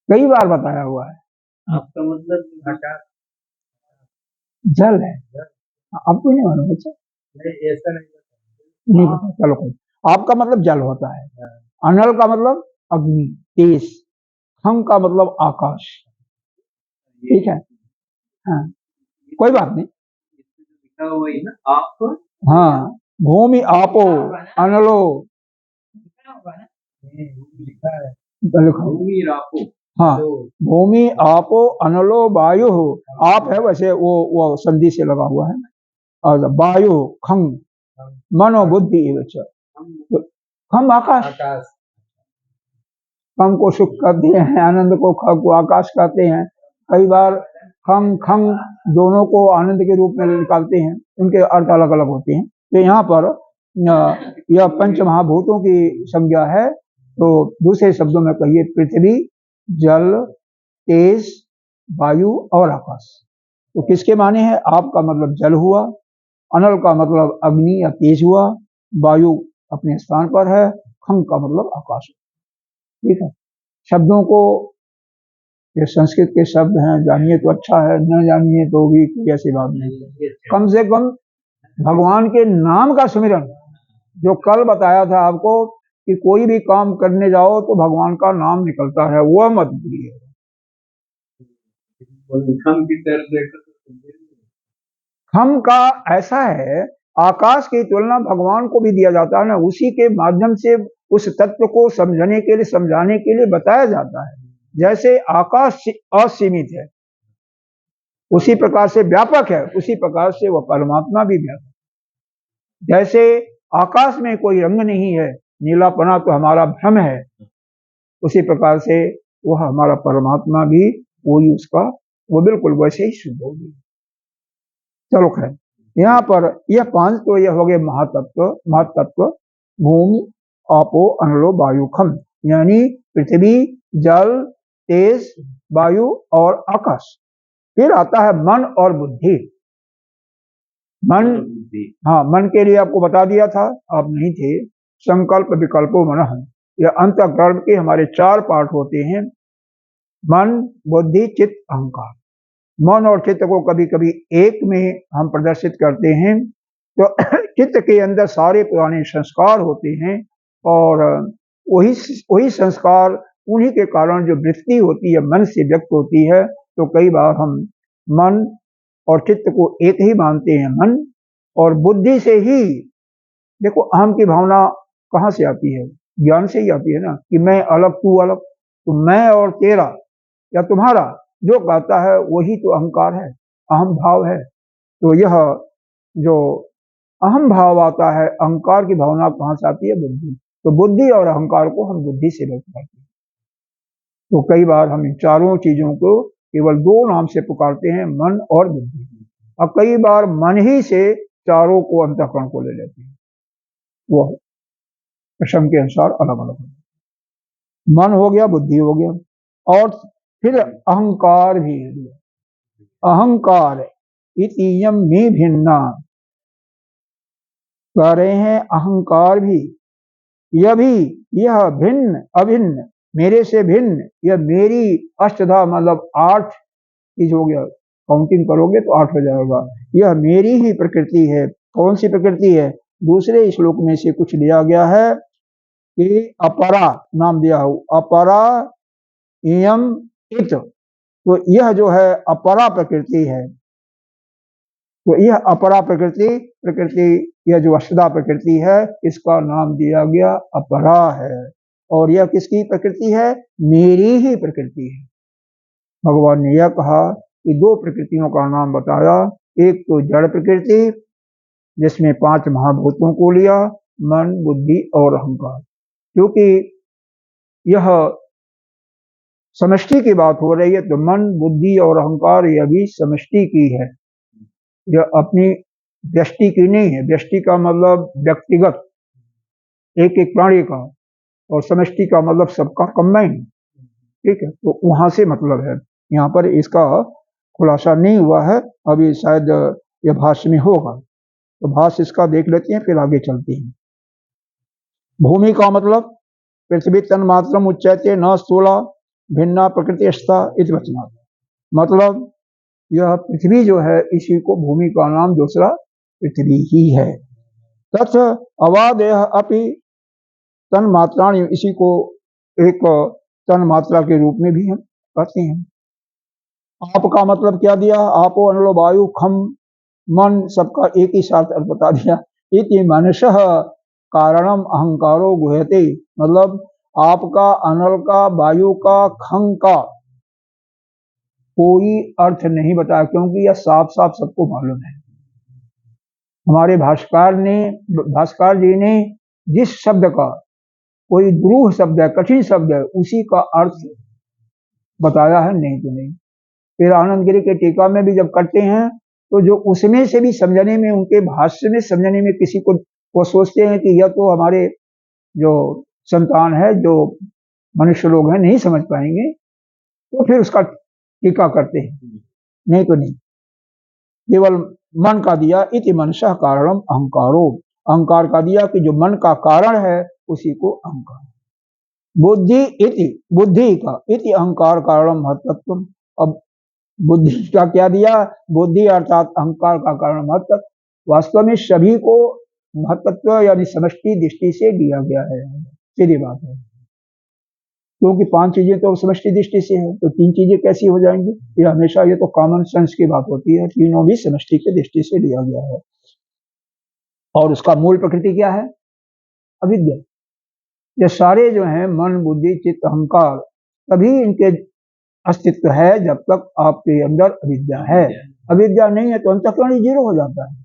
कई बार बताया हुआ है। आपका मतलब घटा जल है, आपको नहीं मालूम? अच्छा, ऐसा नहीं पता, चलो कोई। आपका मतलब जल होता है, अनल का मतलब अग्नि तेज, खंग का मतलब आकाश, ठीक है। हाँ, कोई बात नहीं। वही ना आप। हाँ, भूमि आपो अनलो लिखा है लिखा हुआ। भूमि रापो हाँ, तो भूमि आपो अनलो वायु। आप है वैसे वो संधि से लगा हुआ है। और वायु खम मनो बुद्धि एव च। तो खम आकाश, आकाश खम को सुख कहते हैं, आनंद को ख को आकाश कहते हैं। कई बार खम खम दोनों को आनंद के रूप में निकालते हैं, उनके अर्थ अलग अलग होते हैं। तो यहाँ पर यह पंच महाभूतों की संज्ञा है। तो दूसरे शब्दों में कहिए पृथ्वी, जल, तेज, वायु और आकाश। तो किसके माने हैं? आप का मतलब जल हुआ, अनल का मतलब अग्नि या तेज हुआ, वायु अपने स्थान पर है, खम का मतलब आकाश। ठीक है, शब्दों को, ये संस्कृत के शब्द हैं, जानिए तो अच्छा है, न जानिए तो भी कोई ऐसी बात नहीं। कम से कम भगवान के नाम का सुमिरन, जो कल बताया था आपको कि कोई भी काम करने जाओ तो भगवान का नाम निकलता है, वह मत भूलिए। खम की तरफ देखो तो हम का ऐसा है, आकाश की तुलना भगवान को भी दिया जाता है ना, उसी के माध्यम से उस तत्व को समझने के लिए, समझाने के लिए बताया जाता है। जैसे आकाश असीमित है, उसी प्रकार से व्यापक है, उसी प्रकार से वह परमात्मा भी व्यापक। जैसे आकाश में कोई रंग नहीं है, नीलापना तो हमारा भ्रम है, उसी प्रकार से वह हमारा परमात्मा भी वही उसका, वो बिल्कुल वैसे ही शुद्ध होगी। चलो खैर, यहाँ पर यह पांच तो यह हो गए महातत्व भूमि, आपो, अनलो, वायु, खम, यानी पृथ्वी, जल, तेज, वायु और आकाश। फिर आता है मन और बुद्धि। मन, हाँ, मन के लिए आपको बता दिया था, आप नहीं थे। संकल्प विकल्पो मन, यह अंतःकरण के हमारे चार पार्ट होते हैं, मन, बुद्धि, चित्त, अहंकार। मन और चित्त को कभी कभी एक में हम प्रदर्शित करते हैं। तो चित्त के अंदर सारे पुराने संस्कार होते हैं, और वही वही संस्कार, उन्हीं के कारण जो वृत्ति होती है मन से व्यक्त होती है। तो कई बार हम मन और चित्त को एक ही मानते हैं। मन और बुद्धि से ही, देखो अहम की भावना कहाँ से आती है? ज्ञान से ही आती है ना, कि मैं अलग तू अलग। तो मैं और तेरा या तुम्हारा जो कहता है वही तो अहंकार है, अहम भाव है। तो यह जो अहम भाव आता है, अहंकार की भावना कहाँ से आती है? बुद्धि। तो बुद्धि और अहंकार को हम बुद्धि से व्यक्त करते हैं। तो कई बार हम इन चारों चीजों को केवल दो नाम से पुकारते हैं, मन और बुद्धि। और कई बार मन ही से चारों को अंतःकरण को ले लेते हैं, वो प्रसंग के अनुसार अलग अलग होता है। मन हो गया, बुद्धि हो गया, और फिर अहंकार भी है। अहंकार इतियम में भिन्ना, कह रहे हैं अहंकार भी, यह भी, यह भिन्न अभिन्न, मेरे से भिन्न, यह मेरी अष्टधा मतलब 8 चीज हो गया, काउंटिंग करोगे तो 8 हो जाएगा। यह मेरी ही प्रकृति है। कौन सी प्रकृति है? दूसरे श्लोक में से कुछ लिया गया है कि अपरा नाम दिया हो, अपरा इयम इत। तो यह जो है अपरा प्रकृति है। तो यह अपरा प्रकृति यह जो अष्टधा प्रकृति है, इसका नाम दिया गया अपरा है। और यह किसकी प्रकृति है? मेरी ही प्रकृति है। भगवान ने यह कहा कि दो प्रकृतियों का नाम बताया, एक तो जड़ प्रकृति जिसमें 5 महाभूतों को लिया, मन, बुद्धि और अहंकार। क्योंकि यह समष्टि की बात हो रही है, तो मन, बुद्धि और अहंकार यह भी समष्टि की है, यह अपनी व्यष्टि की नहीं है। व्यष्टि का मतलब व्यक्तिगत, एक एक प्राणी का, और समष्टि का मतलब सबका कंबाइंड। ठीक है, तो वहां से मतलब है। यहाँ पर इसका खुलासा नहीं हुआ है, अभी शायद यह भाष्य में होगा, तो भाष्य इसका देख लेते हैं, फिर आगे चलते हैं। भूमि का मतलब पृथ्वी तन्मात्रम उच्चैते न स्थूला भिन्ना प्रकृतिस्था इति वचनात्। मतलब यह पृथ्वी जो है, इसी को भूमि का नाम दूसरा पृथ्वी ही है। तथा अवादेह अपि तन्मात्राणि, इसी को एक तन्मात्रा के रूप में भी हम कहते हैं। आप का मतलब क्या दिया? आपो, अनलो, वायु, खम, मन, सबका एक ही साथ बता दिया। इति मनसः कारणम अहंकारो गुह्यते, मतलब आपका, अनल का, वायु का, खंग का कोई अर्थ नहीं बताया, क्योंकि यह साफ साफ सबको मालूम है। हमारे भास्कर जी ने जिस शब्द का कोई दुरूह शब्द है, कठिन शब्द है, उसी का अर्थ बताया है, नहीं तो नहीं। फिर आनंद गिरी के टीका में भी जब करते हैं तो जो उसमें से भी समझने में, उनके भाष्य में समझने में किसी को वो सोचते हैं कि यह तो हमारे जो संतान है, जो मनुष्य लोग हैं, नहीं समझ पाएंगे, तो फिर उसका टीका करते हैं, नहीं तो नहीं। केवल मन का दिया, इति मनसः कारणम अहंकारो, अहंकार का दिया कि जो मन का कारण है उसी को अहंकार। बुद्धि इति, बुद्धि का, इति अहंकार कारणम महत्त्व। अब बुद्धि का क्या दिया? बुद्धि अर्थात अहंकार का कारण महत्व। वास्तव में सभी को महत्त्व यानी समष्टि दृष्टि से दिया गया है, सीधी बात है। क्योंकि 5 चीजें तो समष्टि दृष्टि से है, तो 3 चीजें कैसी हो जाएंगी? ये हमेशा, ये तो कॉमन सेंस की बात होती है, तीनों भी समष्टि की दृष्टि से दिया गया है। और उसका मूल प्रकृति क्या है? अविद्या। ये सारे जो हैं मन, बुद्धि, चित्त, अहंकार, तभी इनके अस्तित्व है जब तक आपके अंदर अविद्या है। अविद्या नहीं है तो अंतःकरण ही जीरो हो जाता है।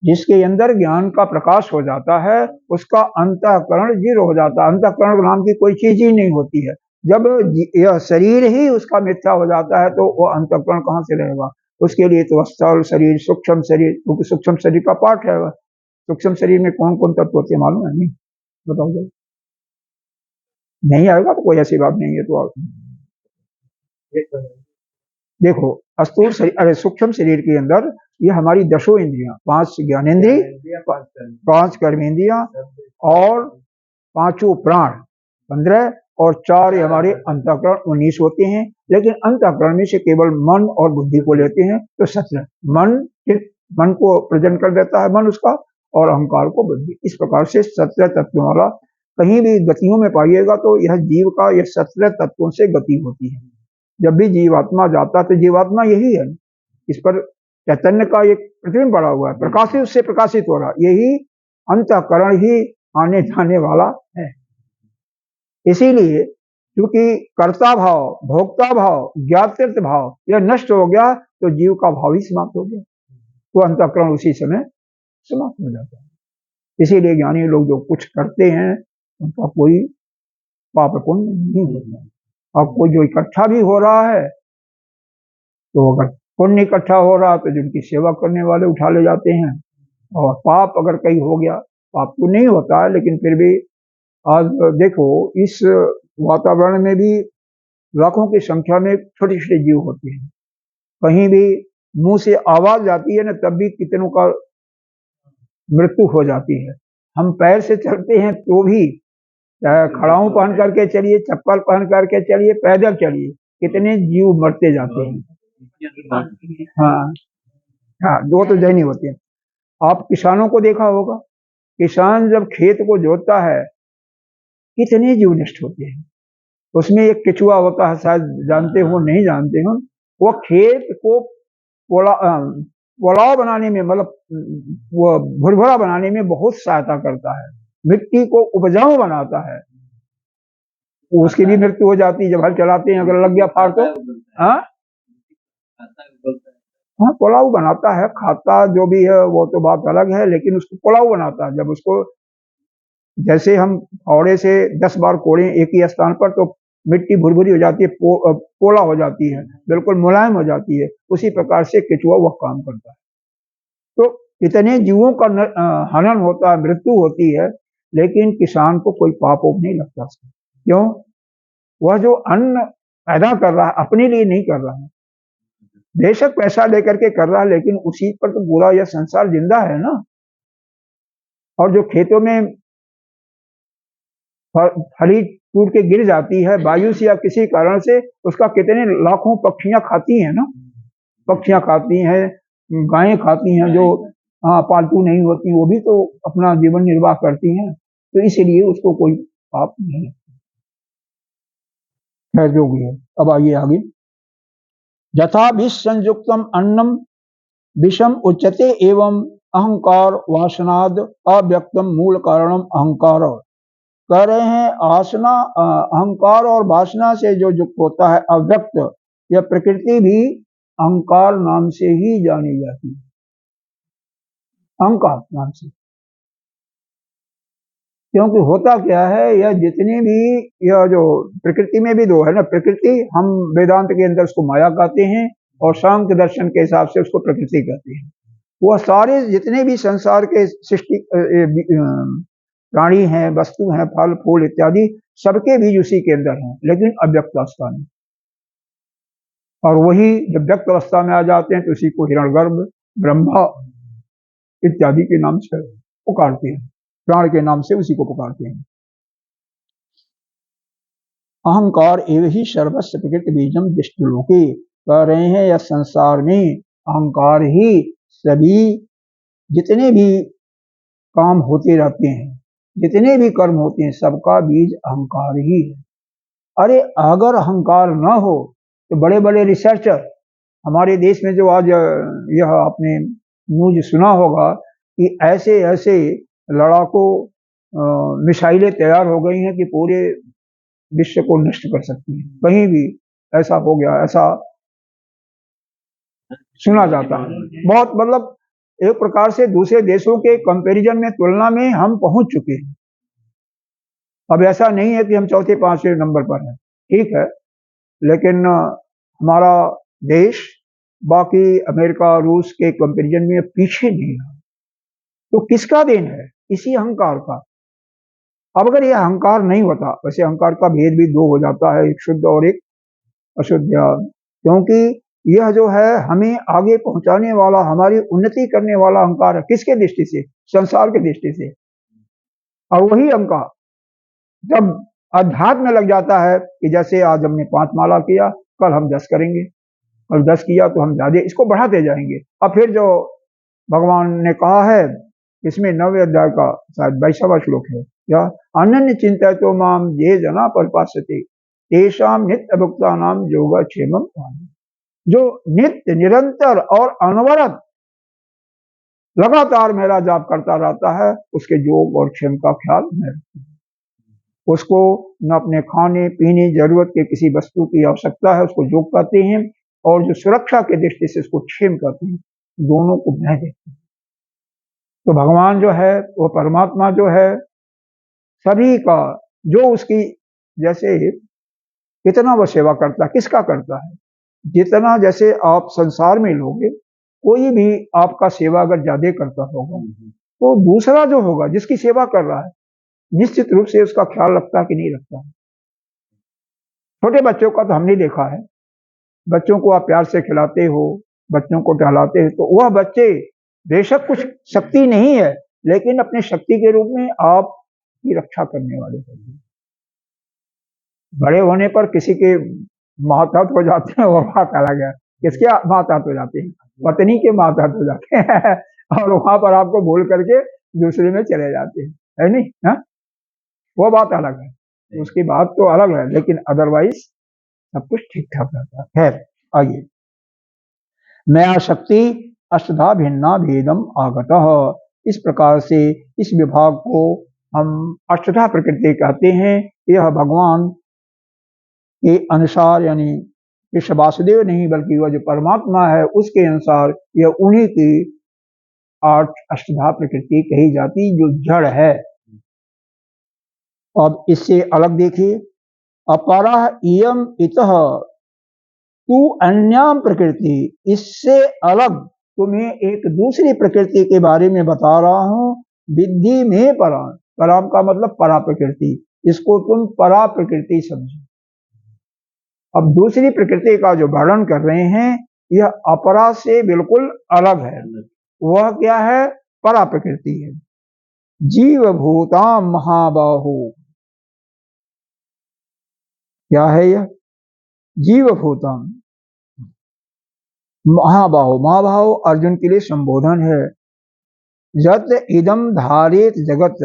जिसके अंदर ज्ञान का प्रकाश हो जाता है उसका अंतःकरण जीरो हो जाता है। अंतःकरण नाम की कोई चीज ही नहीं होती है। जब यह शरीर ही उसका मिथ्या हो जाता है तो वो अंतःकरण कहाँ से रहेगा? उसके लिए तो स्थूल शरीर, सूक्ष्म शरीर, क्योंकि सूक्ष्म शरीर का पार्ट है। सूक्ष्म शरीर में कौन कौन तत्व होते हैं मालूम है? नहीं बताओ जरा। नहीं आएगा तो कोई ऐसी बात नहीं है। तो देखो, स्थूल शरीर, अरे सूक्ष्म शरीर के अंदर ये हमारी 10 इंद्रियां, 5 ज्ञानेंद्रिय, 5 कर्मेंद्रियां और 5 प्राण 15 और 4 हमारे अंतःकरण 19 होते हैं। लेकिन अंतःकरण में से केवल मन और बुद्धि को लेते हैं तो 17। मन को प्रेजेंट कर देता है मन उसका, और अहंकार को बुद्धि। इस प्रकार से 17 तत्वों वाला कहीं भी गतियों में पाइएगा तो यह जीव का, यह 17 तत्वों से गति होती है। जब भी जीवात्मा जाता है तो जीवात्मा यही है, इस पर चैतन्य का एक प्रतिबिंब पड़ा हुआ है, प्रकाशित उससे प्रकाशित हो रहा, यही अंतःकरण ही आने जाने वाला है। इसीलिए क्योंकि कर्ता भाव, भोक्ता भाव, ज्ञातृत्व भाव यह नष्ट हो गया तो जीव का भाव ही समाप्त हो गया, तो अंतःकरण उसी समय समाप्त हो जाता है। इसीलिए ज्ञानी लोग जो कुछ करते हैं उनका कोई पाप पुण्य नहीं होता। और कोई जो इकट्ठा भी हो रहा है तो अगर पुण्य इकट्ठा हो रहा तो जिनकी सेवा करने वाले उठा ले जाते हैं। और पाप अगर कहीं हो गया, पाप तो नहीं होता है लेकिन फिर भी आज देखो इस वातावरण में भी लाखों की संख्या में छोटे छोटे जीव होते हैं। कहीं भी मुंह से आवाज जाती है ना, तब भी कितनों का मृत्यु हो जाती है। हम पैर से चलते हैं तो भी, चाहे खड़ाऊ पहन करके चलिए, चप्पल पहन करके चलिए, पैदल चलिए, कितने जीव मरते जाते हैं। हाँ हाँ, वो तो जैनी होते हैं। आप किसानों को देखा होगा, किसान जब खेत को जोतता है कितने जीव नष्ट होते हैं। उसमें एक केचुआ होता है, शायद जानते हो नहीं जानते हो, वो खेत को पोलाव बनाने में, मतलब वो भुरभुरा बनाने में बहुत सहायता करता है, मिट्टी को उपजाऊ बनाता है। उसकी भी मृत्यु हो जाती है जब हल चलाते हैं, अगर लग गया फाड़ तो। हाँ हाँ, पुलाव बनाता है, खाता जो भी है वो तो बात अलग है, लेकिन उसको पुलाव बनाता है। जब उसको, जैसे हम फावड़े से 10 बार कोड़े एक ही स्थान पर तो मिट्टी भुरभुरी हो जाती है, पोला हो जाती है, बिल्कुल मुलायम हो जाती है। उसी प्रकार से केचुआ वह काम करता है। तो इतने जीवों का हनन होता है, मृत्यु होती है, लेकिन किसान को कोई पाप नहीं लगता। क्यों? वह जो अन्न पैदा कर रहा है अपने लिए नहीं कर रहा है, बेशक पैसा लेकर के कर रहा है, लेकिन उसी पर तो पूरा यह संसार जिंदा है ना। और जो खेतों में फली टूट के गिर जाती है वायु से या किसी कारण से, उसका कितने लाखों पक्षियां खाती हैं ना, पक्षियां खाती हैं, गायें खाती हैं, जो पालतू नहीं होती, वो भी तो अपना जीवन निर्वाह करती हैं। तो इसलिए उसको कोई पाप नहीं। खैर जो भी है, अब आइए आगे। यथा विष संयुक्तम अन्नम विषम उच्यते एवं अहंकार वासनाद अव्यक्तम मूल कारणम अहंकार। कह रहे हैं आसना अहंकार और वासना से जो युक्त होता है अव्यक्त, यह प्रकृति भी अहंकार नाम से ही जानी जाती है, अहंकार नाम से। क्योंकि होता क्या है, यह जितनी भी, यह जो प्रकृति में भी दो है ना, प्रकृति हम वेदांत के अंदर उसको माया कहते हैं और सांख्य दर्शन के हिसाब से उसको प्रकृति कहते हैं। वह सारे जितने भी संसार के सृष्टि प्राणी हैं, वस्तु हैं, फल फूल इत्यादि, सबके बीज उसी के अंदर हैं, लेकिन अव्यक्त अवस्था में। और वही जब व्यक्त अवस्था में आ जाते हैं तो उसी को हिरण्यगर्भ, ब्रह्मा इत्यादि के नाम से पुकारते हैं, प्राण के नाम से उसी को पुकारते हैं। अहंकार एवं ही सर्वस्व प्रकृति बीजम दृष्टिलोके, कह रहे हैं यह संसार में अहंकार ही सभी जितने भी काम होते रहते हैं, जितने भी कर्म होते हैं, सबका बीज अहंकार ही है। अरे अगर अहंकार न हो तो बड़े बड़े रिसर्चर हमारे देश में, जो आज यह आपने न्यूज सुना होगा कि ऐसे ऐसे लड़ाकू मिसाइलें तैयार हो गई हैं कि पूरे विश्व को नष्ट कर सकती हैं, कहीं भी ऐसा हो गया, ऐसा सुना जाता है। बहुत मतलब एक प्रकार से दूसरे देशों के कंपैरिजन में, तुलना में हम पहुंच चुके हैं। अब ऐसा नहीं है कि हम चौथे पांचवें नंबर पर हैं, ठीक है, लेकिन हमारा देश बाकी अमेरिका रूस के कंपैरिजन में पीछे नहीं है। तो किसका देन है? इसी अहंकार का। अब अगर यह अहंकार नहीं होता, वैसे अहंकार का भेद भी दो हो जाता है, एक शुद्ध और एक अशुद्ध, क्योंकि यह जो है हमें आगे पहुंचाने वाला, हमारी उन्नति करने वाला अहंकार है। किसके दृष्टि से? संसार के दृष्टि से। और वही अहंकार जब अध्यात्म में लग जाता है कि जैसे आज हमने 5 माला किया, कल हम 10 करेंगे, कल 10 किया तो हम ज्यादा इसको बढ़ाते जाएंगे। अब फिर जो भगवान ने कहा है, इसमें 9वें अध्याय का शायद 22वां श्लोक है, या अनन्य चिंता तो माम ये जना परिपास्यते तेषाम नित्य भुक्ता नाम योगक्षेमम, जो नित्य निरंतर और अनवरत लगातार मेरा जाप करता रहता है, उसके योग और क्षेम का ख्याल मैं रखता हूं। उसको न अपने खाने पीने जरूरत के किसी वस्तु की आवश्यकता है, उसको योग कहते हैं, और जो सुरक्षा के दृष्टि से उसको क्षेम कहते हैं। दोनों को मैं देखता हूं। तो भगवान जो है, वो परमात्मा जो है, सभी का जो उसकी जैसे कितना वो सेवा करता है, किसका करता है, जितना जैसे आप संसार में लोगे, कोई भी आपका सेवा अगर ज्यादा करता होगा तो दूसरा जो होगा जिसकी सेवा कर रहा है, निश्चित रूप से उसका ख्याल रखता है कि नहीं रखता है। छोटे बच्चों का तो हमने देखा है, बच्चों को आप प्यार से खिलाते हो, बच्चों को टहलाते हो, तो वह बच्चे बेशक कुछ शक्ति नहीं है, लेकिन अपने शक्ति के रूप में आपकी रक्षा करने वाले होते हैं। बड़े होने पर किसी के मातहत हो जाते हैं, वो बात अलग है। किसके मातहत हो जाते हैं? पत्नी के मातहत हो जाते हैं और वहां पर आपको भूल करके दूसरे में चले जाते हैं, है नहीं? हा? वो बात अलग है, उसकी बात तो अलग है, लेकिन अदरवाइज सब कुछ ठीक ठाक रहता है। खैर आइए, नया शक्ति अष्टधा भिन्ना भेदम आगतः, इस प्रकार से इस विभाग को हम अष्टधा प्रकृति कहते हैं। यह भगवान के अनुसार, यानी कृष्ण वासुदेव नहीं बल्कि वह जो परमात्मा है उसके अनुसार यह उन्हीं की 8 अष्टधा प्रकृति कही जाती जो जड़ है। अब इससे अलग देखिए, अपरा इयम इतः तू अन्याम प्रकृति, इससे अलग तुम्हें एक दूसरी प्रकृति के बारे में बता रहा हूं। विद्धि में पराम, पराम का मतलब परा प्रकृति, इसको तुम परा प्रकृति समझो। अब दूसरी प्रकृति का जो वर्णन कर रहे हैं, यह अपरा से बिल्कुल अलग है। वह क्या है? परा प्रकृति है। जीव भूताम महाबाहु, क्या है यह? जीव भूताम महाबाहु, महाबाहु अर्जुन के लिए संबोधन है। यत इदम धारित जगत,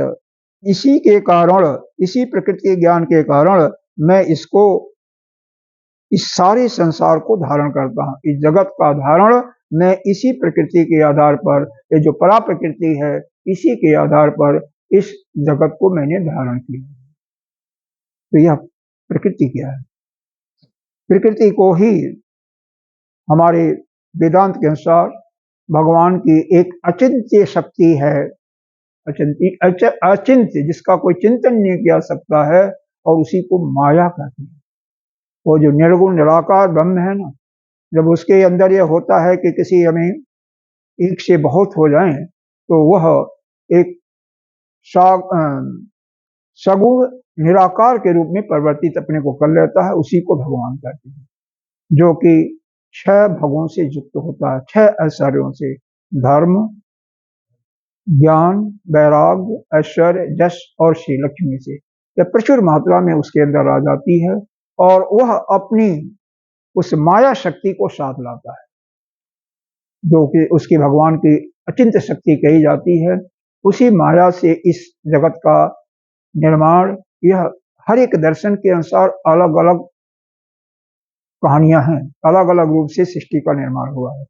इसी के कारण, इसी प्रकृति के ज्ञान के कारण मैं इसको, इस सारे संसार को धारण करता हूं। इस जगत का धारण मैं इसी प्रकृति के आधार पर, ये जो परा प्रकृति है, इसी के आधार पर इस जगत को मैंने धारण किया। तो यह प्रकृति क्या है? प्रकृति को ही हमारे वेदांत के अनुसार भगवान की एक अचिंत्य शक्ति है, अचिंत्य जिसका कोई चिंतन नहीं किया सकता है, और उसी को माया कहते हैं। वो जो निर्गुण निराकार ब्रह्म है ना, जब उसके अंदर यह होता है कि किसी हमें एक से बहुत हो जाए, तो वह एक सगुण निराकार के रूप में परिवर्तित अपने को कर लेता है। उसी को भगवान कहते हैं, जो कि 6 भगों से युक्त होता है, 6 ऐश्वर्यों से, धर्म, ज्ञान, वैराग्य, ऐश्वर्य, यश और श्री लक्ष्मी से। यह प्रचुर मात्रा में उसके अंदर आ जाती है, और वह अपनी उस माया शक्ति को साथ लाता है, जो कि उसकी भगवान की अचिंत्य शक्ति कही जाती है। उसी माया से इस जगत का निर्माण, यह हर एक दर्शन के अनुसार अलग अलग कहानियां हैं, अलग अलग रूप से सृष्टि का निर्माण हुआ है।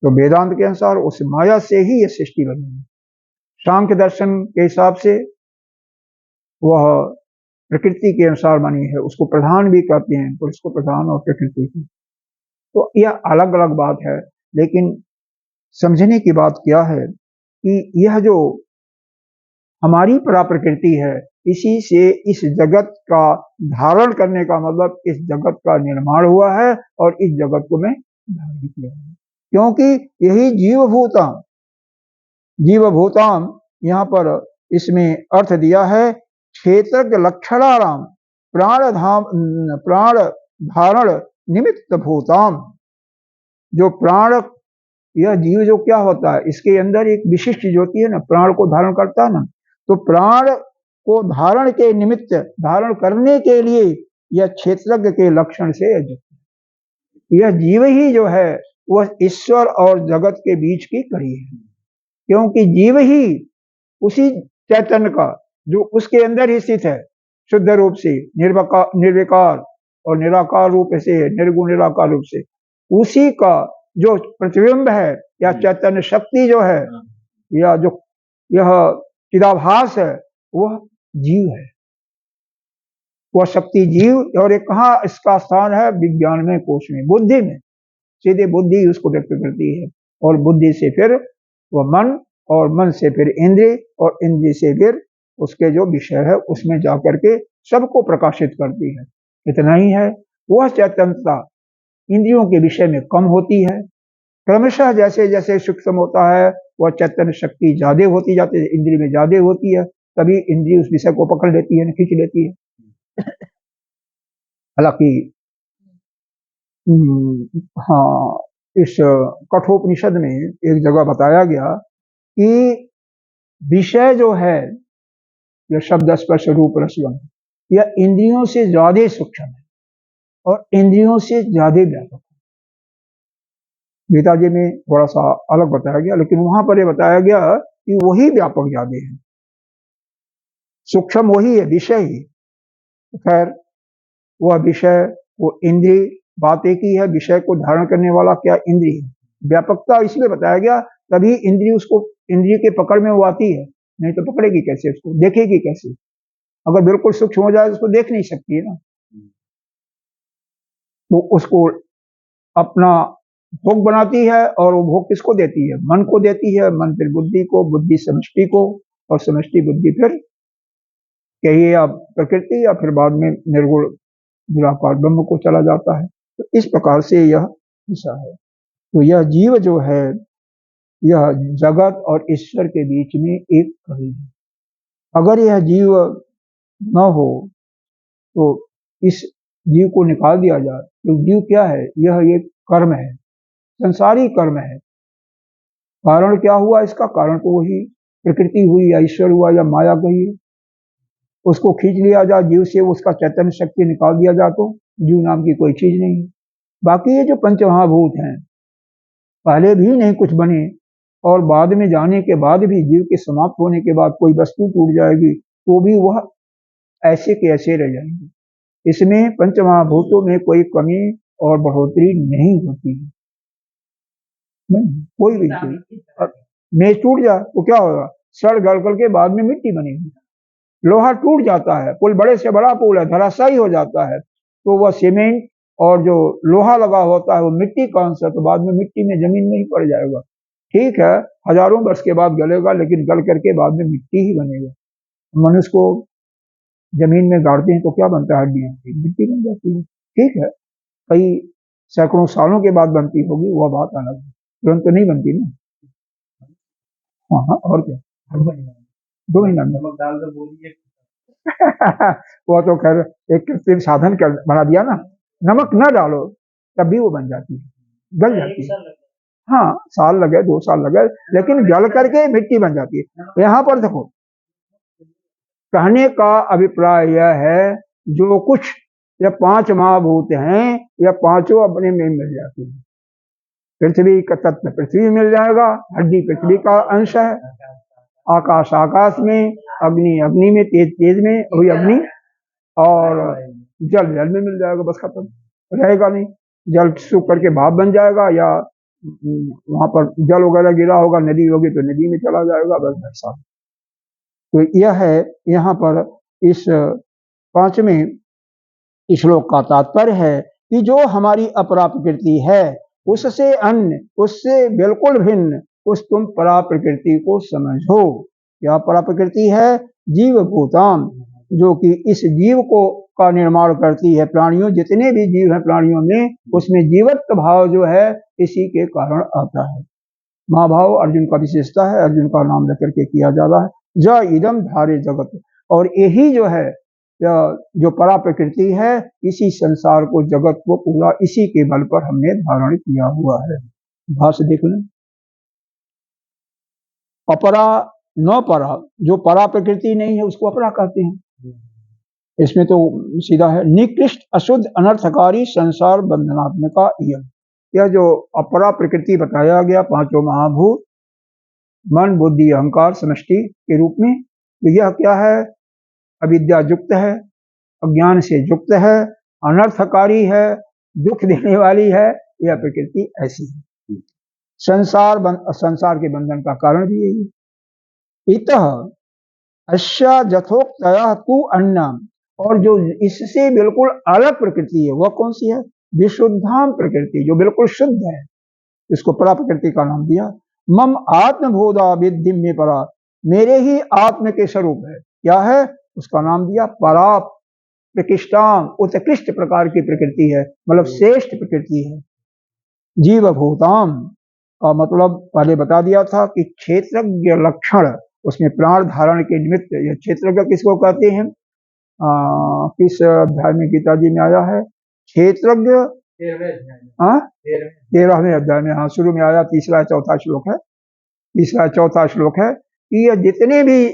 तो वेदांत के अनुसार उस माया से ही यह सृष्टि बनी है। सांख्य दर्शन के हिसाब से वह प्रकृति के अनुसार बनी है, उसको प्रधान भी कहते हैं, पुरुष को प्रधान और प्रकृति को। तो यह अलग अलग बात है, लेकिन समझने की बात क्या है कि यह जो हमारी प्रकृति है, इसी से इस जगत का धारण करने का मतलब इस जगत का निर्माण हुआ है, और इस जगत को मैं धारण किया है। क्योंकि यही जीवभूताम यहाँ पर इसमें अर्थ दिया है, क्षेत्रज्ञ लक्षणाराम प्राण धारण निमित्त भूताम। जो प्राण, यह जीव जो क्या होता है, इसके अंदर एक विशिष्ट चीज होती है ना, प्राण को धारण करता है ना, तो प्राण को धारण के निमित्त, धारण करने के लिए यह क्षेत्रज्ञ के लक्षण से युक्त है। यह जीव ही जो है वह ईश्वर और जगत के बीच की कड़ी है, क्योंकि जीव ही उसी चैतन्य का जो उसके अंदर ही स्थित है, शुद्ध रूप से निर्विकार और निराकार रूप से है, निर्गुण निराकार रूप से, उसी का जो प्रतिबिंब है या चैतन्य शक्ति जो है, या जो यह चिदाभास है, वह जीव है। वह शक्ति जीव, और एक कहाँ इसका स्थान है? विज्ञान में, कोश में, बुद्धि में। सीधे बुद्धि उसको व्यक्त करती है, और बुद्धि से फिर वह मन, और मन से फिर इंद्रिय, और इंद्रिय से फिर उसके जो विषय है उसमें जाकर के सबको प्रकाशित करती है। इतना ही है, वह चैतन्यता इंद्रियों के विषय में कम होती है। क्रमशः जैसे जैसे सूक्ष्म होता है, वह चैतन्य शक्ति ज्यादा होती जाती है, इंद्रिय में ज्यादा होती है, तभी इंद्रिय उस विषय को पकड़ लेती है, खींच लेती है। हालांकि हाँ, इस कठोपनिषद में एक जगह बताया गया कि विषय जो है, यह शब्द स्पर्श रूप रसगंध, यह इंद्रियों से ज्यादा सूक्ष्म है और इंद्रियों से ज्यादा व्यापक है। गीता जी में थोड़ा सा अलग बताया गया, लेकिन वहां पर यह बताया गया कि वही व्यापक ज्यादा है, सूक्ष्म वही है, विषय ही। खैर, वह विषय, वो इंद्रिय, बात एक ही है, विषय को धारण करने वाला क्या इंद्रिय है। व्यापकता इसलिए बताया गया, तभी इंद्रिय उसको, इंद्रिय के पकड़ में वो आती है, नहीं तो पकड़ेगी कैसे उसको, देखेगी कैसे? अगर बिल्कुल सूक्ष्म हो जाए तो उसको देख नहीं सकती है ना। तो उसको अपना भोग बनाती है, और वो भोग किसको देती है? मन को देती है, मन फिर बुद्धि को, बुद्धि समष्टि को, और समष्टि बुद्धि फिर कहिए आप प्रकृति, या फिर बाद में निर्गुण निराकार ब्रह्म को चला जाता है। तो इस प्रकार से यह दिशा है। तो यह जीव जो है, यह जगत और ईश्वर के बीच में एक कड़ी है। अगर यह जीव न हो तो इस जीव को निकाल दिया जाए, तो जीव क्या है? यह एक कर्म है, संसारी कर्म है। कारण क्या हुआ इसका? कारण तो वही प्रकृति हुई, या ईश्वर हुआ, या माया कहिए। उसको खींच लिया जाए जीव से, उसका चैतन्य शक्ति निकाल दिया जाए, तो जीव नाम की कोई चीज नहीं है। बाकी ये जो पंचमहाभूत हैं, पहले भी नहीं कुछ बने, और बाद में जाने के बाद भी, जीव के समाप्त होने के बाद कोई वस्तु टूट जाएगी तो भी वह ऐसे के ऐसे रह जाएंगे। इसमें पंचमहाभूतों में कोई कमी और बढ़ोतरी नहीं होती है, नहीं, कोई भी चीज। मेज टूट जाए तो क्या होगा? सड़ गल करके बाद में मिट्टी बनेगी, लोहा टूट जाता है, पुल बड़े से बड़ा पुल है, धराशायी हो जाता है, तो वह सीमेंट और जो लोहा लगा होता है वो मिट्टी का अंश है, तो बाद में मिट्टी में जमीन में ही पड़ जाएगा। ठीक है, हजारों वर्ष के बाद गलेगा, लेकिन गल करके बाद में मिट्टी ही बनेगा। मनुष्य को जमीन में गाड़ते हैं तो क्या बनता है? हड्डियां, मिट्टी बन जाती है। ठीक है, कई सैकड़ों सालों के बाद बनती होगी, वह बात अलग है, तुरंत तो नहीं बनती ना। हाँ हाँ, और क्या, 2 महीना में नमक डाल कर बोलिए। वो तो खैर एक कृत्रिम साधन कर बना दिया ना, नमक न डालो तब भी वो बन जाती है, गल जाती है। हाँ, साल लगे 2 साल लगे, लेकिन गल करके मिट्टी बन जाती है। यहाँ पर देखो, कहने का अभिप्राय यह है, जो कुछ ये 5 महाभूत हैं, यह पांचों अपने में मिल जाती हैं। पृथ्वी का तत्व पृथ्वी में मिल जाएगा, हड्डी पृथ्वी का अंश है, आकाश आकाश में, अग्नि अग्नि में, तेज तेज में वही अग्नि, और जल जल में मिल जाएगा, बस खत्म, रहेगा नहीं। जल सूख करके भाप बन जाएगा, या वहां पर जल वगैरह गिरा होगा, नदी होगी तो नदी में चला जाएगा, बस ऐसा। तो यह है यहाँ पर इस 5वें श्लोक का तात्पर्य है कि जो हमारी अपरा प्रकृति है, उससे अन्य, उससे बिल्कुल भिन्न उस तुम परा प्रकृति को समझो। यह परा प्रकृति है जीव भूताम, जो कि इस जीव को का निर्माण करती है। प्राणियों, जितने भी जीव हैं प्राणियों में, उसमें जीवत्व भाव जो है इसी के कारण आता है। महाभाव अर्जुन का विशेषता है, अर्जुन का नाम लेकर के किया जा रहा है, ज इदम धारे जगत। और यही जो है, जो परा प्रकृति है, इसी संसार को, जगत को पूरा इसी के बल पर हमने धारण किया हुआ है। भाष्य देख लें, अपरा न परा, जो परा प्रकृति नहीं है उसको अपरा कहते हैं। इसमें तो सीधा है, निकृष्ट अशुद्ध अनर्थकारी संसार बंधनात्मका यम। यह जो अपरा प्रकृति बताया गया, 5 महाभूत, मन बुद्धि अहंकार समष्टि के रूप में, तो यह क्या है? अविद्या युक्त है, अज्ञान से युक्त है, अनर्थकारी है, दुख देने वाली है। यह प्रकृति ऐसी है। संसार के बंधन का कारण भी यही है। इतः अश्या यथोक्तया तु अन्नम, और जो इससे बिल्कुल अलग प्रकृति है, वह कौन सी है? विशुद्धाम प्रकृति, जो बिल्कुल शुद्ध है, इसको परा प्रकृति का नाम दिया। मम आत्मभूता विद्धि में परा, मेरे ही आत्म के स्वरूप है। क्या है? उसका नाम दिया परा प्रकृष्टाम, उत्कृष्ट प्रकार की प्रकृति है, मतलब श्रेष्ठ प्रकृति है। जीव भूताम का मतलब पहले बता दिया था कि क्षेत्रज्ञ लक्षण, उसमें प्राण धारण के निमित्त, यह क्षेत्रज्ञ किसको कहते हैं? किस अध्याय में गीता जी में आया है? क्षेत्रज्ञ 13वें अध्याय में, हाँ, शुरू में आया, तीसरा चौथा श्लोक है, तीसरा चौथा श्लोक है कि ये जितने भी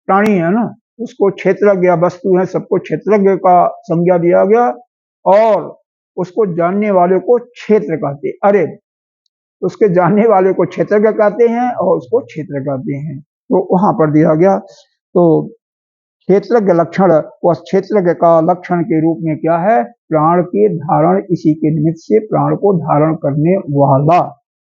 प्राणी है ना, उसको क्षेत्रज्ञ वस्तु है, सबको क्षेत्रज्ञ का संज्ञा दिया गया, और उसको जानने वाले को क्षेत्र कहते, अरे उसके जानने वाले को क्षेत्रज्ञ कहते हैं और उसको क्षेत्र कहते हैं। तो वहां पर दिया गया, तो क्षेत्रज्ञ लक्षण, वह क्षेत्रज्ञ का लक्षण के रूप में क्या है? प्राण के धारण, इसी के निमित्त से प्राण को धारण करने वाला,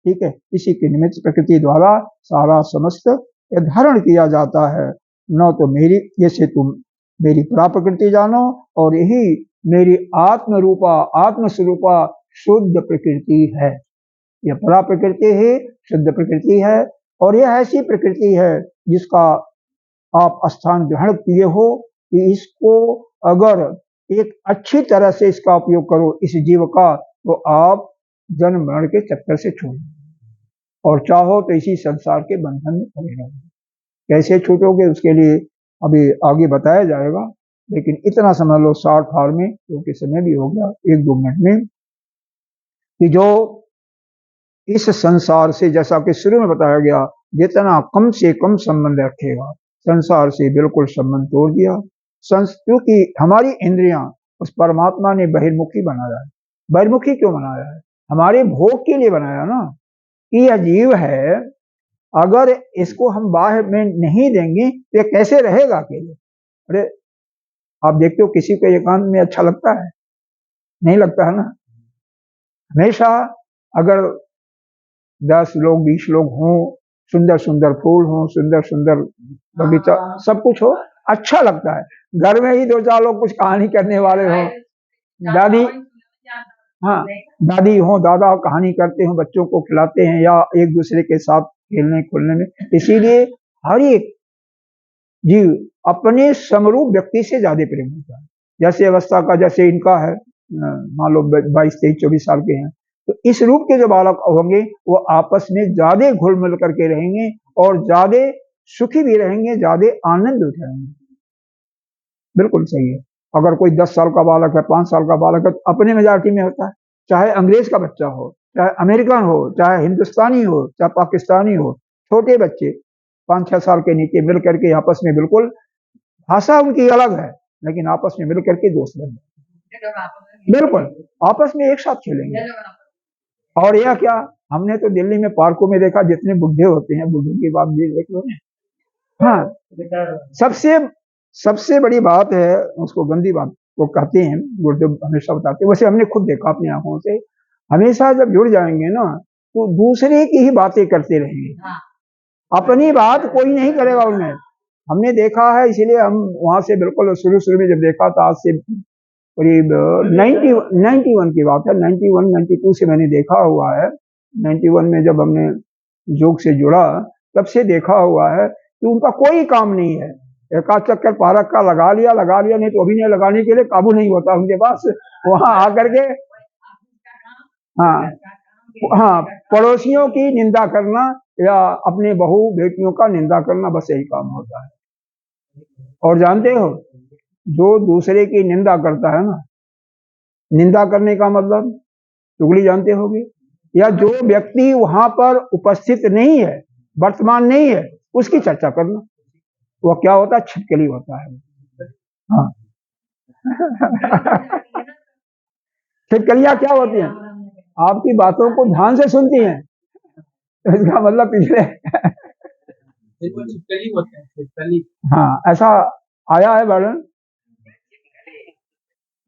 ठीक है, इसी के निमित्त प्रकृति द्वारा सारा समस्त धारण किया जाता है। न तो मेरी, जैसे तुम मेरी परा प्रकृति जानो, और यही मेरी आत्म रूपा, आत्म स्वरूपा शुद्ध प्रकृति है। यह परा प्रकृति ही शुद्ध प्रकृति है, और यह ऐसी प्रकृति है जिसका आप स्थान ग्रहण किए हो कि इसको अगर एक अच्छी तरह से इसका उपयोग करो, इस जीव का, तो आप जन्म मरण के चक्कर से छूट, और चाहो तो इसी संसार के बंधन में पड़े रहो। कैसे छूटोगे उसके लिए अभी आगे बताया जाएगा, लेकिन इतना समझ लो शॉर्ट फॉर्म में, क्योंकि समय भी हो गया 1-2 मिनट में, कि जो इस संसार से, जैसा कि शुरू में बताया गया, जितना कम से कम संबंध रखेगा, संसार से बिल्कुल संबंध तोड़ दिया। क्योंकि हमारी इंद्रियां उस परमात्मा ने बहिर्मुखी बनाया है। बहिर्मुखी क्यों बनाया है? हमारे भोग के लिए बनाया ना, कि यह जीव है, अगर इसको हम बाहर में नहीं देंगे तो ये कैसे रहेगा अकेले? अरे आप देखते हो किसी को एकांत में अच्छा लगता है? नहीं लगता है ना। हमेशा अगर 10 लोग 20 लोग हों, सुंदर सुंदर फूल हों, सुंदर सुंदर बगीचा, सब कुछ हो, अच्छा लगता है। घर में ही दो चार लोग कुछ कहानी करने वाले हो, दादी, हाँ, दादी हो, दादा कहानी करते हो, बच्चों को खिलाते हैं या एक दूसरे के साथ खेलने खुलने में। इसीलिए हर एक जीव अपने समरूप व्यक्ति से ज्यादा प्रेम होता है। जैसे अवस्था का, जैसे इनका है, मान लो 22, 23, 24 साल के हैं, तो इस रूप के जो बालक होंगे वो आपस में ज्यादा घुल मिल करके रहेंगे और ज्यादा सुखी भी रहेंगे, ज्यादा आनंद उठाएंगे। बिल्कुल सही है। अगर कोई 10 साल का बालक है, 5 साल का बालक है, तो अपने मेजॉरिटी में होता है, चाहे अंग्रेज का बच्चा हो, चाहे अमेरिकन हो, चाहे हिंदुस्तानी हो, चाहे पाकिस्तानी हो, छोटे बच्चे 5-6 साल के नीचे मिल करके आपस में, बिल्कुल भाषा उनकी अलग है लेकिन आपस में मिल करके दोस्त बन जाते, बिल्कुल आपस में एक साथ खेलेंगे। और यह क्या, हमने तो दिल्ली में पार्कों में देखा, जितने बुढ़े होते हैं, बुढ़ों की बात भी देख लो। हाँ, सबसे सबसे बड़ी बात है, उसको गंदी बात वो कहते हैं, गुरुदेव हमेशा बताते हैं, वैसे हमने खुद देखा अपनी आंखों से, हमेशा जब जुड़ जाएंगे ना तो दूसरे की ही बातें करते रहेंगे, अपनी बात कोई नहीं करेगा उनमें। हमने देखा है, इसीलिए हम वहां से बिल्कुल शुरू में जब देखा था, आज से करीब 91 की बात है, 91, 92 से मैंने देखा हुआ है। 91 में जब हमने योग से जुड़ा, तब से देखा हुआ है कि उनका कोई काम नहीं है, एक आध चक्कर पार्क का लगा लिया, नहीं तो अभिनय लगाने के लिए काबू नहीं होता उनके पास, वहां आकर के हाँ, हाँ, पड़ोसियों की निंदा करना या अपने बहू बेटियों का निंदा करना, बस यही काम होता है। और जानते हो, जो दूसरे की निंदा करता है ना, निंदा करने का मतलब चुगली जानते होगे, या जो व्यक्ति वहां पर उपस्थित नहीं है, वर्तमान नहीं है, उसकी चर्चा करना, वो क्या होता है, छिपकली होता है। हाँ छिपकलियां क्या होती हैं, आपकी बातों को ध्यान से सुनती हैं, तो इसका मतलब पिछले छिपकली होते हैं, छिपकली। हाँ, ऐसा आया है वर्णन।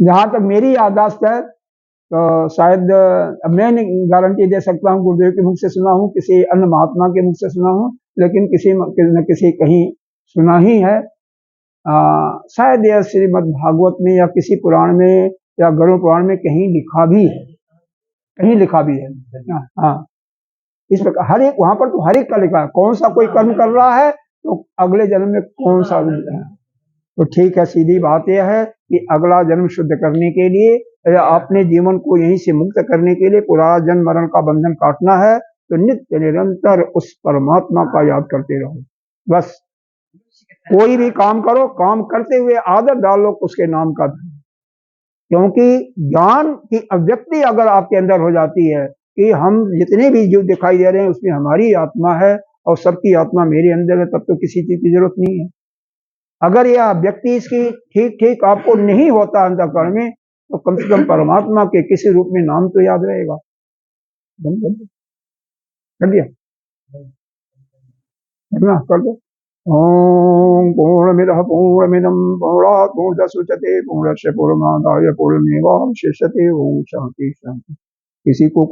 जहां तक मेरी याददाश्त है, तो शायद मैं गारंटी दे सकता हूँ, गुरुदेव के मुख से सुना हूँ, किसी अन्य महात्मा के मुख से सुना हूँ, लेकिन किसी न किसी कहीं सुना ही है। शायद यह श्रीमद् भागवत में या किसी पुराण में या गरुड़ पुराण में कहीं लिखा भी है, कहीं लिखा भी है। हाँ, इस प्रकार हर एक, वहां पर तो हर एक का लिखा है, कौन सा कोई कर्म कर रहा है तो अगले जन्म में कौन सा है। तो ठीक है, सीधी बात यह है कि अगला जन्म शुद्ध करने के लिए या अपने जीवन को यहीं से मुक्त करने के लिए पुराना जन्म मरण का बंधन काटना है, तो नित्य निरंतर उस परमात्मा का याद करते रहो। बस कोई भी काम करो, काम करते हुए आदत डालो उसके नाम का धन, क्योंकि ज्ञान की अभिव्यक्ति अगर आपके अंदर हो जाती है कि हम जितने भी जीव दिखाई दे रहे हैं उसमें हमारी आत्मा है और सबकी आत्मा मेरे अंदर है, तब तो किसी चीज की जरूरत नहीं है। अगर यह व्यक्ति इसकी ठीक ठीक आपको नहीं होता अंतःकरण में, तो कम से कम परमात्मा के किसी रूप में नाम तो याद रहेगा। कर दिया, कर दो। ओम पूर्णमिदः पूर्णमिदं पूर्णात् पूर्णमुदच्यते पूर्णस्य पूर्णमादाय पूर्णमेवावशिष्यते। ओम शांति शांति। किसी को